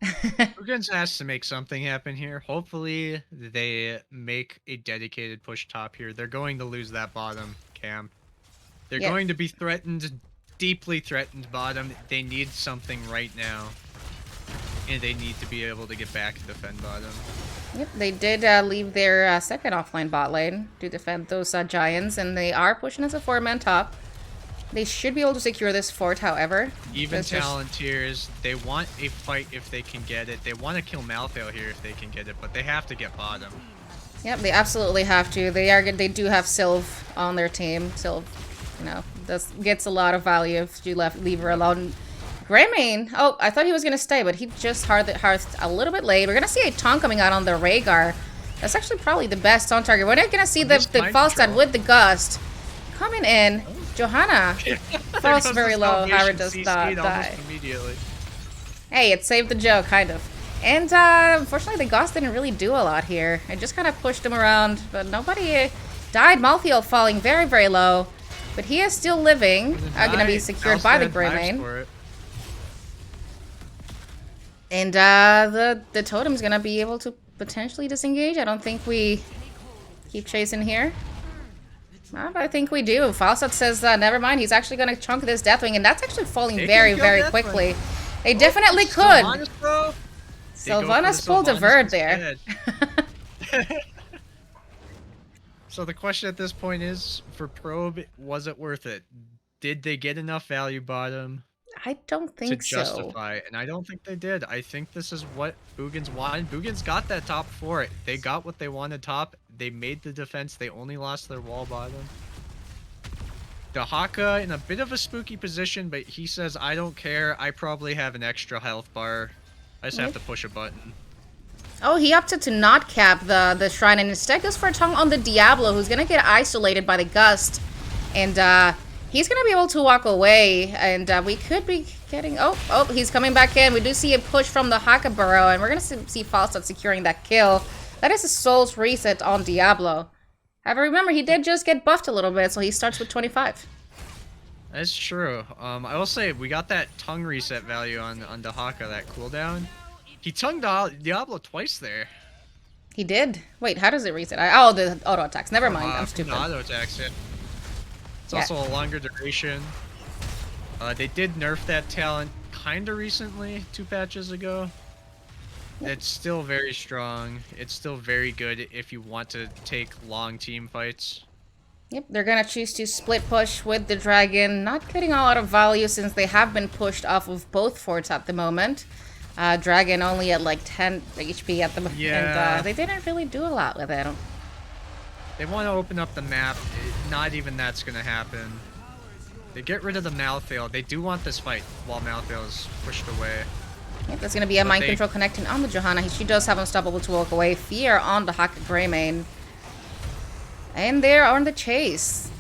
Boogans has to make something happen here. Hopefully they make a dedicated push top here. They're going to lose that bottom camp. They're going to be threatened, deeply threatened bottom. They need something right now. And they need to be able to get back to defend bottom. Yep, they did leave their second offline bot lane to defend those giants, and they are pushing as a 4-man top. They should be able to secure this fort, however. Even Talonteers, they want a fight if they can get it. They want to kill Malthael here if they can get it, but they have to get bottom. Yep, they absolutely have to. They do have Sylv on their team. Sylv, you know, gets a lot of value if you leave her alone. Greymane, oh, I thought he was gonna stay, but he just hearthed a little bit late. We're gonna see a taunt coming out on the Rhaegar. That's actually probably the best taunt target. We're not gonna see the Falstad with the Gust coming in. Johanna falls very low. Howard does not die. Hey, it saved the joke, kind of. And unfortunately, the Gust didn't really do a lot here. It just kind of pushed him around, but nobody died. Malthael falling very, very low, but he is still living. Gonna be secured by the Greymane. And the totem's gonna be able to potentially disengage. I don't think we keep chasing here. But I think we do. Falstad says, never mind, he's actually gonna chunk this Deathwing, and that's actually falling very, very quickly. They definitely could. Sylvanas pulled a Verd there. So the question at this point is, for Probe, was it worth it? Did they get enough value bottom? I don't think so. To justify it, and I don't think they did. I think this is what Boogans wanted. Boogans got that top for it. They got what they wanted top. They made the defense. They only lost their wall bottom. The Haka in a bit of a spooky position, but he says, I don't care. I probably have an extra health bar. I just have to push a button. Oh, he opted to not cap the shrine, and instead goes for a tongue on the Diablo, who's going to get isolated by the Gust. And, he's going to be able to walk away, and we could be getting... Oh, he's coming back in. We do see a push from the Haka Burrow, and we're going to see Falstad securing that kill. That is a Soul's Reset on Diablo. However, remember, he did just get buffed a little bit, so he starts with 25. That's true. I will say, we got that tongue reset value on the Haka, that cooldown. He tongued Diablo twice there. He did. Wait, how does it reset? Oh, the auto attacks. Never mind, I'm stupid. The auto attacks, yeah. It's also a longer duration. They did nerf that talent kinda recently, 2 patches ago. Yep. It's still very strong. It's still very good if you want to take long team fights. Yep, they're gonna choose to split push with the dragon, not getting a lot of value since they have been pushed off of both forts at the moment. Dragon only at like 10 HP at the moment, and they didn't really do a lot with it. They want to open up the map. Not even that's going to happen. They get rid of the Malthael. They do want this fight while Malthael is pushed away. Yep, that's going to be a mind they- control connecting on the Johanna. She does have Unstoppable to walk away. Fear on the Haka Greymane. And they're on the chase.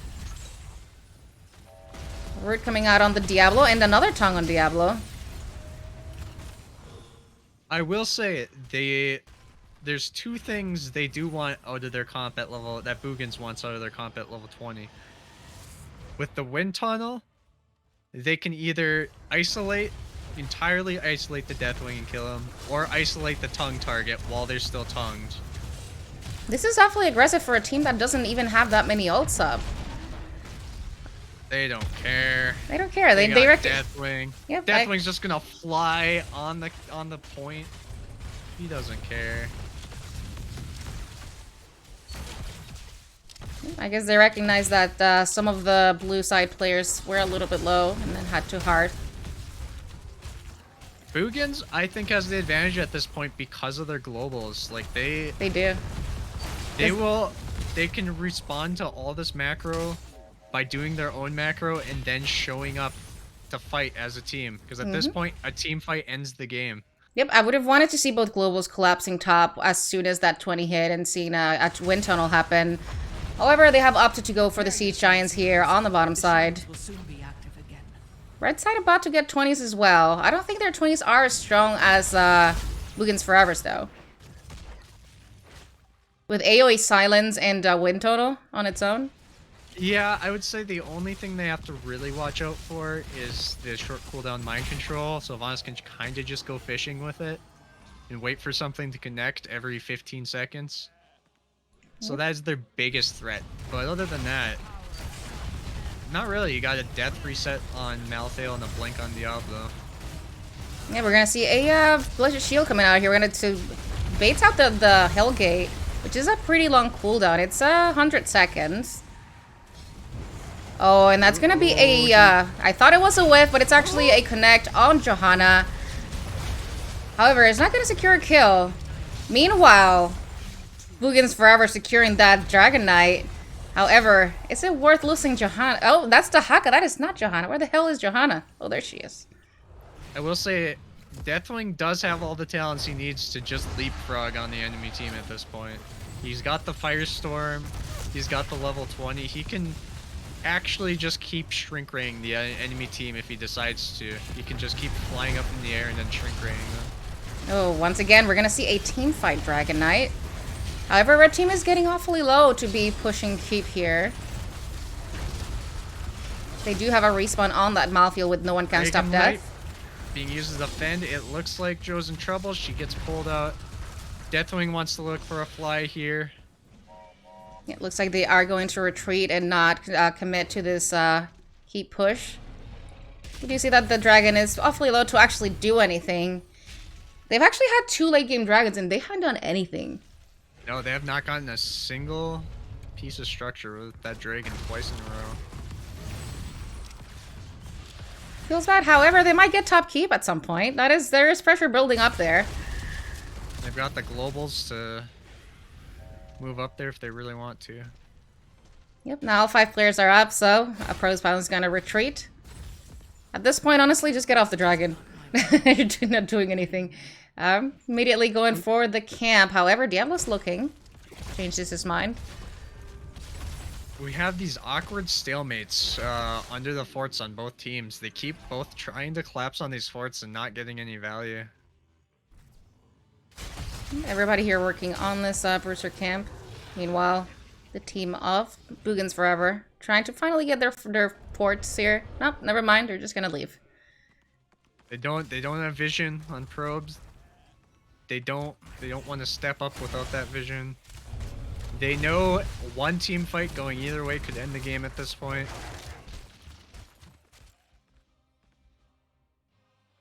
Word coming out on the Diablo and another tongue on Diablo. I will say there's two things they do want out of their comp at level that Boogans wants out of their comp at level 20. With the wind tunnel, they can either entirely isolate the Deathwing and kill him, or isolate the tongue target while they're still tongued. This is awfully aggressive for a team that doesn't even have that many ults up. They don't care. They don't care. They got reckon. Deathwing. Yep, Deathwing's just gonna fly on the point. He doesn't care. I guess they recognize that some of the blue side players were a little bit low and then had to hard. Boogans, I think, has the advantage at this point because of their globals. Like They do. they can respond to all this macro by doing their own macro and then showing up to fight as a team. Because at this point, a team fight ends the game. Yep, I would have wanted to see both globals collapsing top as soon as that 20 hit and seeing a wind tunnel happen. However, they have opted to go for the Siege Giants here on the bottom side. Will soon be active again. Red side about to get 20s as well. I don't think their 20s are as strong as Boogans Forever's though. With AoE Silence and Wind Tunnel on its own. Yeah, I would say the only thing they have to really watch out for is the short cooldown mind control. So Vanas can kind of just go fishing with it and wait for something to connect every 15 seconds. So that is their biggest threat. But other than that, not really. You got a death reset on Malthael and a blink on Diablo. Yeah, we're gonna see a Blessed Shield coming out here. We're gonna to bait out the Hellgate, which is a pretty long cooldown. It's 100 seconds. Oh, and that's gonna be a, I thought it was a whiff, but it's actually a connect on Johanna. However, it's not gonna secure a kill. Meanwhile, Boogans Forever securing that Dragon Knight. However, is it worth losing Johanna? Oh, that's the Haka. That is not Johanna. Where the hell is Johanna? Oh, there she is. I will say, Deathwing does have all the talents he needs to just leapfrog on the enemy team at this point. He's got the Firestorm. He's got the level 20. He can actually just keep shrink raying the enemy team if he decides to. He can just keep flying up in the air and then shrink raying them. Oh, once again, we're gonna see a team fight Dragon Knight. However, red team is getting awfully low to be pushing keep here. They do have a respawn on that Malthael with no one can stop death. Being used as a fend, it looks like Joe's in trouble. She gets pulled out. Deathwing wants to look for a fly here. It looks like they are going to retreat and not commit to this keep push. We do see that the dragon is awfully low to actually do anything. They've actually had 2 late game dragons and they haven't done anything. No, they have not gotten a single piece of structure with that dragon twice in a row. Feels bad. However, they might get top keep at some point. There is pressure building up there. They've got the globals to move up there if they really want to. Yep, now all 5 players are up, so a Pros Pylons is gonna retreat. At this point, honestly, just get off the dragon. You're not doing anything. Immediately going for the camp. However, Diablo's looking. Changes his mind. We have these awkward stalemates under the forts on both teams. They keep both trying to collapse on these forts and not getting any value. Everybody here working on this Brewster camp. Meanwhile, the team of Boogans Forever trying to finally get their ports here. Nope, never mind. They're just gonna leave. They don't have vision on probes. They don't want to step up without that vision. They know one team fight going either way could end the game at this point.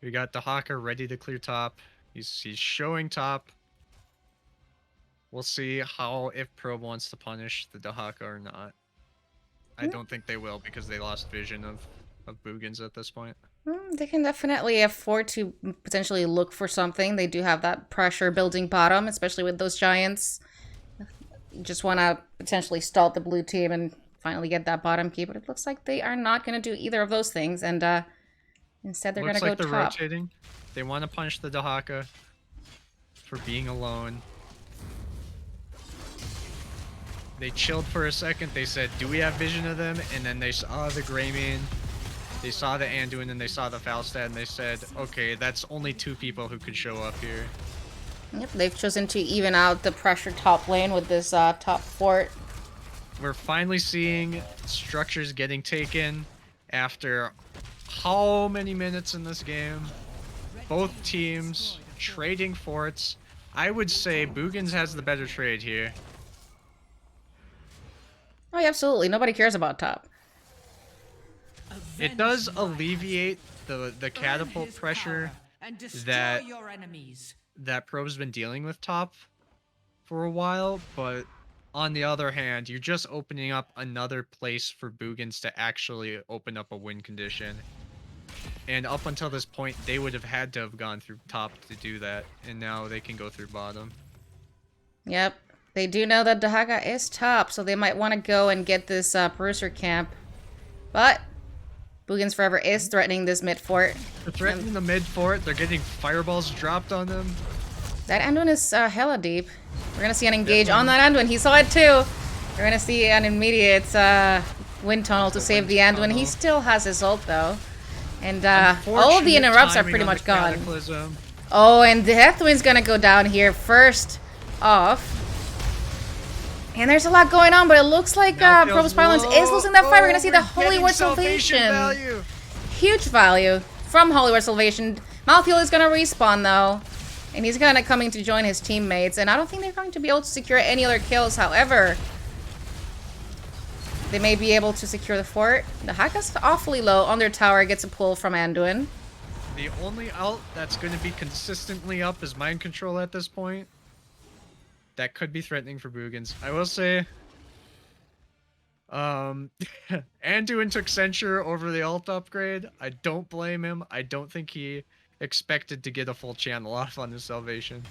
We got the Hawker ready to clear top. He's showing top. We'll see if Probe wants to punish the Dahaka or not. I don't think they will because they lost vision of Boogans at this point. They can definitely afford to potentially look for something. They do have that pressure building bottom, especially with those giants. Just want to potentially stall the blue team and finally get that bottom key, but it looks like they are not going to do either of those things. And Instead, they're Looks gonna like go they're top. rotating. They want to punish the Dahaka for being alone. They chilled for a second. They said, do we have vision of them? And then they saw the Greymane. They saw the Anduin and they saw the Falstad and they said, okay, that's only 2 people who could show up here. Yep, they've chosen to even out the pressure top lane with this top fort. We're finally seeing structures getting taken after how many minutes in this game? Both teams trading forts. I would say Boogans has the better trade here. Oh, yeah, absolutely. Nobody cares about top. It does alleviate the catapult pressure that that Probe's been dealing with top for a while, but on the other hand, you're just opening up another place for Boogans to actually open up a win condition. And up until this point, they would have had to have gone through top to do that, and now they can go through bottom. Yep. They do know that Dahaka is top, so they might want to go and get this Bruiser camp. But Boogans Forever is threatening this mid fort. They're threatening the mid fort. They're getting fireballs dropped on them. That Anduin is hella deep. We're going to see an engage on that Anduin. He saw it too. We're going to see an immediate wind tunnel to save the Anduin. He still has his ult though. And all of the interrupts are pretty much gone. Cataclysm. Oh, and Deathwind's going to go down here first off. And there's a lot going on, but it looks like Probe's Pylons is losing that fight. We're going to see the Holy Word Salvation. Value. Huge value from Holy Word Salvation. Malthael is going to respawn, though. And he's going to coming to join his teammates. And I don't think they're going to be able to secure any other kills. However, they may be able to secure the fort. The Haka's awfully low on their tower. Gets a pull from Anduin. The only ult that's going to be consistently up is Mind Control at this point. That could be threatening for Boogans. I will say, Anduin took Censure over the ult upgrade. I don't blame him. I don't think he expected to get a full channel off on his salvation.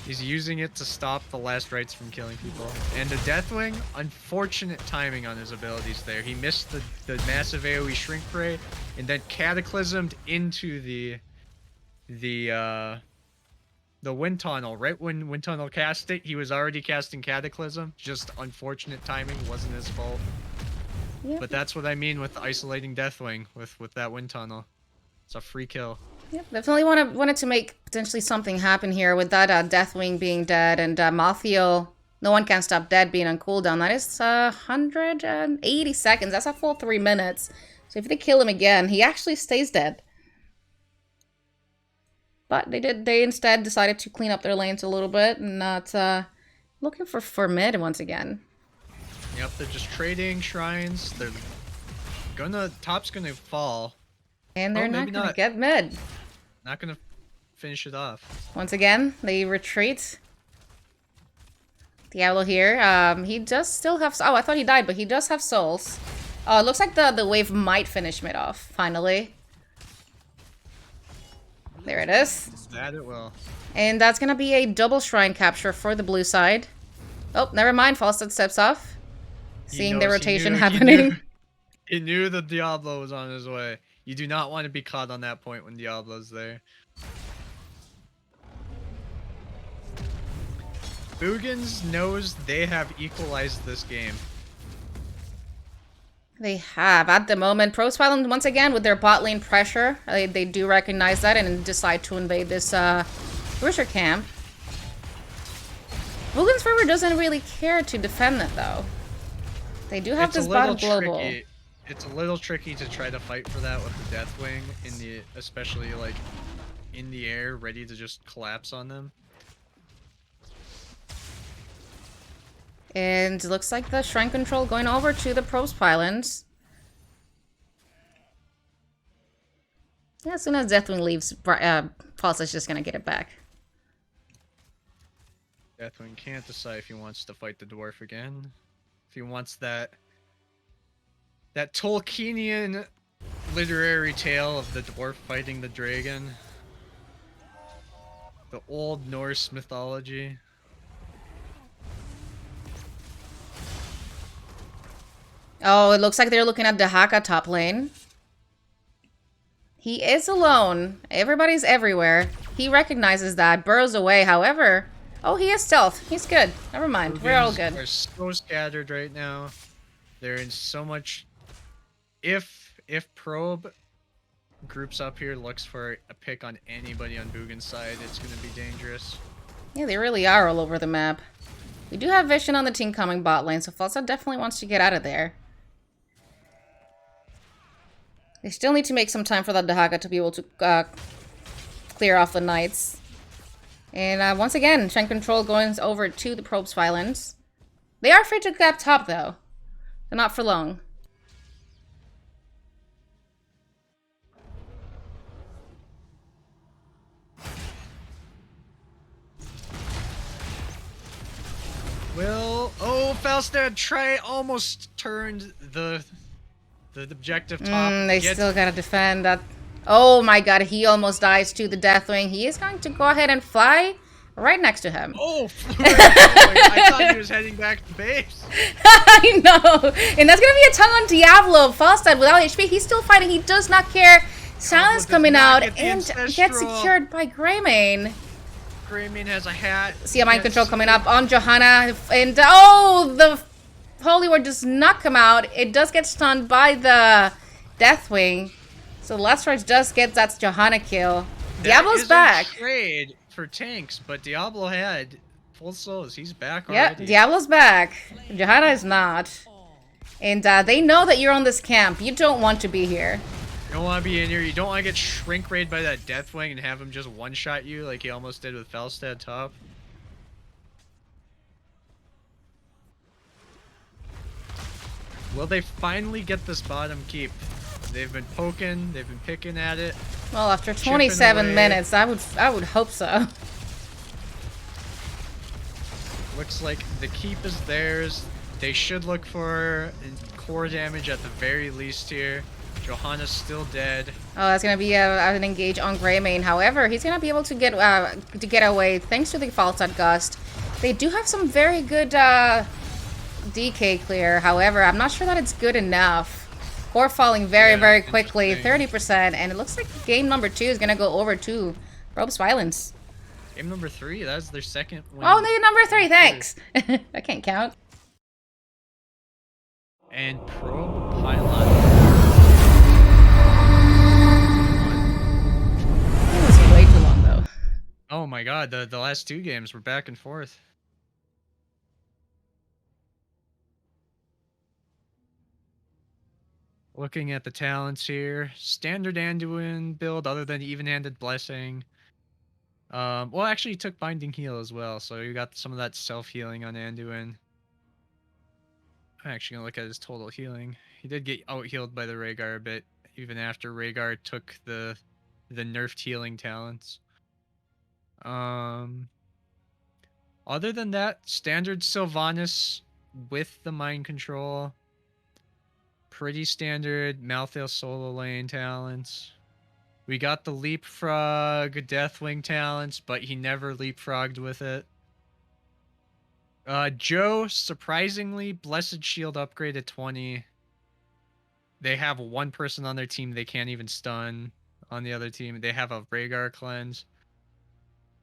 He's using it to stop the last rites from killing people. And the Deathwing, unfortunate timing on his abilities there. He missed the massive AoE Shrink Ray and then cataclysmed into the Wind Tunnel. Right when Wind Tunnel cast it, he was already casting Cataclysm. Just unfortunate timing, wasn't his fault. Yep. But that's what I mean with isolating Deathwing with that Wind Tunnel. It's a free kill. Yep, definitely wanted to make potentially something happen here with that Deathwing being dead and Malthael. No one can stop dead being on cooldown. That is 180 seconds. That's a full 3 minutes. So if they kill him again, he actually stays dead. But they instead decided to clean up their lanes a little bit and not looking for mid once again. Yep, they're just trading shrines. Top's gonna fall. And they're not gonna get mid. Not gonna finish it off. Once again, they retreat. Diablo here. He does still have. Oh, I thought he died, but he does have souls. Oh, it looks like the wave might finish mid off finally. There it is. That it will. And that's gonna be a double shrine capture for the blue side. Oh, never mind. Falstad steps off. Seeing the rotation happening. He knew the Diablo was on his way. You do not want to be caught on that point when Diablo's there. Boogans knows they have equalized this game. They have. At the moment, Probe's Pylons, once again, with their bot lane pressure, they do recognize that and decide to invade this Bruiser camp. Boogans Forever doesn't really care to defend it, though. They do have this bottom global. Tricky. It's a little tricky to try to fight for that with the Deathwing, especially like in the air, ready to just collapse on them. And it looks like the shrine control going over to the Probe's Pylons. Yeah, as soon as Deathwing leaves, Falstad's just gonna get it back. Deathwing can't decide if he wants to fight the dwarf again. If he wants that Tolkienian literary tale of the dwarf fighting the dragon. The old Norse mythology. Oh, it looks like they're looking at the Haka top lane. He is alone. Everybody's everywhere. He recognizes that, burrows away. However, oh, he is stealth. He's good. Never mind. We're all good. They're so scattered right now. They're in so much. If Probe groups up here, looks for a pick on anybody on Boogans' side, it's gonna be dangerous. Yeah, they really are all over the map. We do have vision on the team coming bot lane, so Falsa definitely wants to get out of there. They still need to make some time for that Dahaka to be able to clear off the Knights. And once again, Shen Control going over to the Probe's Pylons. They are free to cap top, though. But not for long. Well, oh, Falstad try almost turned the objective top. They still gotta defend that. Oh my god, he almost dies to the Deathwing. He is going to go ahead and fly right next to him. Oh, I thought he was heading back to base. I know. And that's gonna be a ton on Diablo. Falstad without HP, he's still fighting. He does not care. Silence coming out and gets secured by Greymane. Greymane has a hat. See a mind control coming up on Johanna. And oh, the Holy Word does not come out. It does get stunned by the Deathwing. So Last Rites does get that Johanna kill. Diablo's back. Trade for tanks, but Diablo had full souls. He's back Yep, already. Diablo's back. Johanna is not. And they know that you're on this camp. You don't want to be here. You don't want to be in here. You don't want to get shrink raid by that Deathwing and have him just one-shot you like he almost did with Falstad top. Will they finally get this bottom keep? They've been poking, they've been picking at it. Well, after 27 minutes, I would hope so. Looks like the keep is theirs. They should look for core damage at the very least here. Johanna's still dead. Oh, that's gonna be an engage on Greymane. However, he's gonna be able to get away thanks to the Falstad Gust. They do have some very good DK clear. However, I'm not sure that it's good enough. Core falling very quickly, 30%, and it looks like game number 2 is gonna go over to Probe's Pylons. Game number 3, that's their second win. Oh, no, number 3, thanks. I can't count. And Probe Pylon. It was way too long, though. Oh my god, the last 2 games were back and forth. Looking at the talents here, standard Anduin build other than even-handed blessing. Well, actually, he took binding heal as well, so you got some of that self-healing on Anduin. I'm actually gonna look at his total healing. He did get out-healed by the Rhaegar a bit, even after Rhaegar took the nerfed healing talents. Other than that, standard Sylvanas with the mind control. Pretty standard Malthael solo lane talents. We got the leapfrog Deathwing talents, but he never leapfrogged with it. Joe, surprisingly, Blessed Shield upgrade at 20. They have one person on their team they can't even stun. On the other team, they have a Rhaegar cleanse.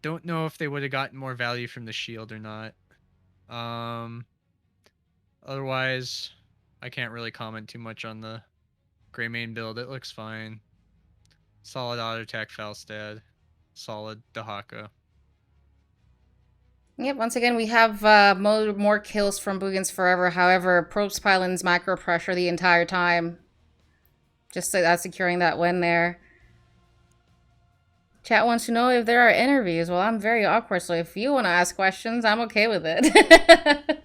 Don't know if they would have gotten more value from the shield or not. Otherwise, I can't really comment too much on the Greymane build. It looks fine. Solid auto attack Falstad. Solid Dahaka. Yep, once again, we have more kills from Boogans Forever. However, Probe's Pylons macro pressure the entire time. Just securing that win there. Chat wants to know if there are interviews. Well, I'm very awkward, so if you want to ask questions, I'm okay with it.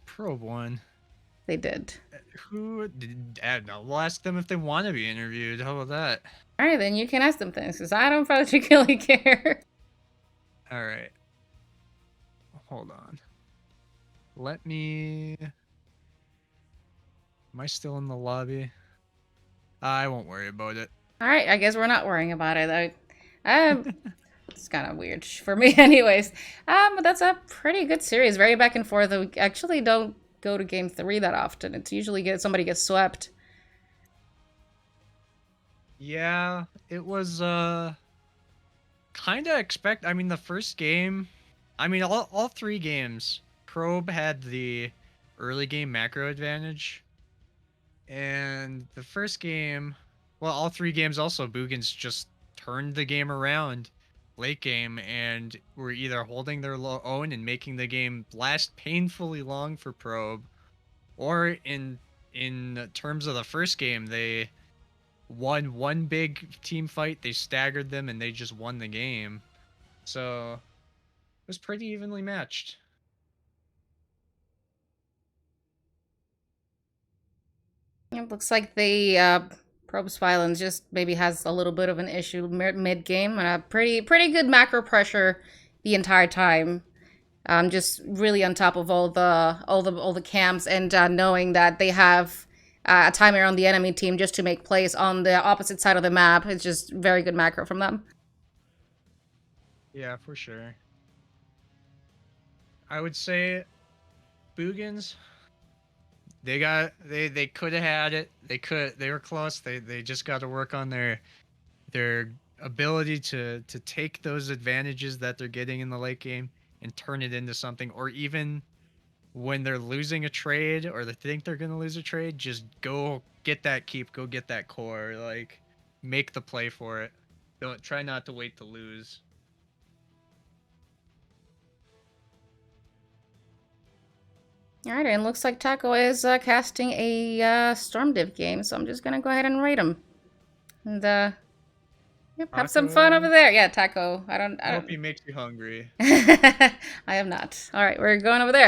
Probe one. They did. Who did? No, we'll ask them if they want to be interviewed. How about that? Alright, then you can ask them things, because I don't particularly care. Alright. Hold on. Let me... Am I still in the lobby? I won't worry about it. Alright, I guess we're not worrying about it. It's kind of weird for me anyways. But that's a pretty good series. Very back and forth. We actually don't go to game 3 that often. It's usually somebody gets swept. Yeah, it was kind of I mean, the first game, I mean, all three games, Probe had the early game macro advantage, and the first game, well, all three games also, Boogans just turned the game around late game and were either holding their own and making the game last painfully long for Probe, or in terms of the first game, they won one big team fight, they staggered them, and they just won the game. So it was pretty evenly matched. It looks like the Probes Pylons just maybe has a little bit of an issue mid game, and a pretty good macro pressure the entire time. Just really on top of all the camps, and knowing that they have a timer on the enemy team just to make plays on the opposite side of the map. It's just very good macro from them. Yeah, for sure. I would say Boogans, they could have had it. They were close. They just got to work on their ability to take those advantages that they're getting in the late game and turn it into something, or even when they're losing a trade or they think they're going to lose a trade, just go get that keep, go get that core, like make the play for it. Don't try not to wait to lose. Alright, and looks like Taco is casting a Storm Div game, so I'm just gonna go ahead and rate him. And yep, have some fun over there. Yeah, Taco. I hope he makes you hungry. I am not. Alright, we're going over there.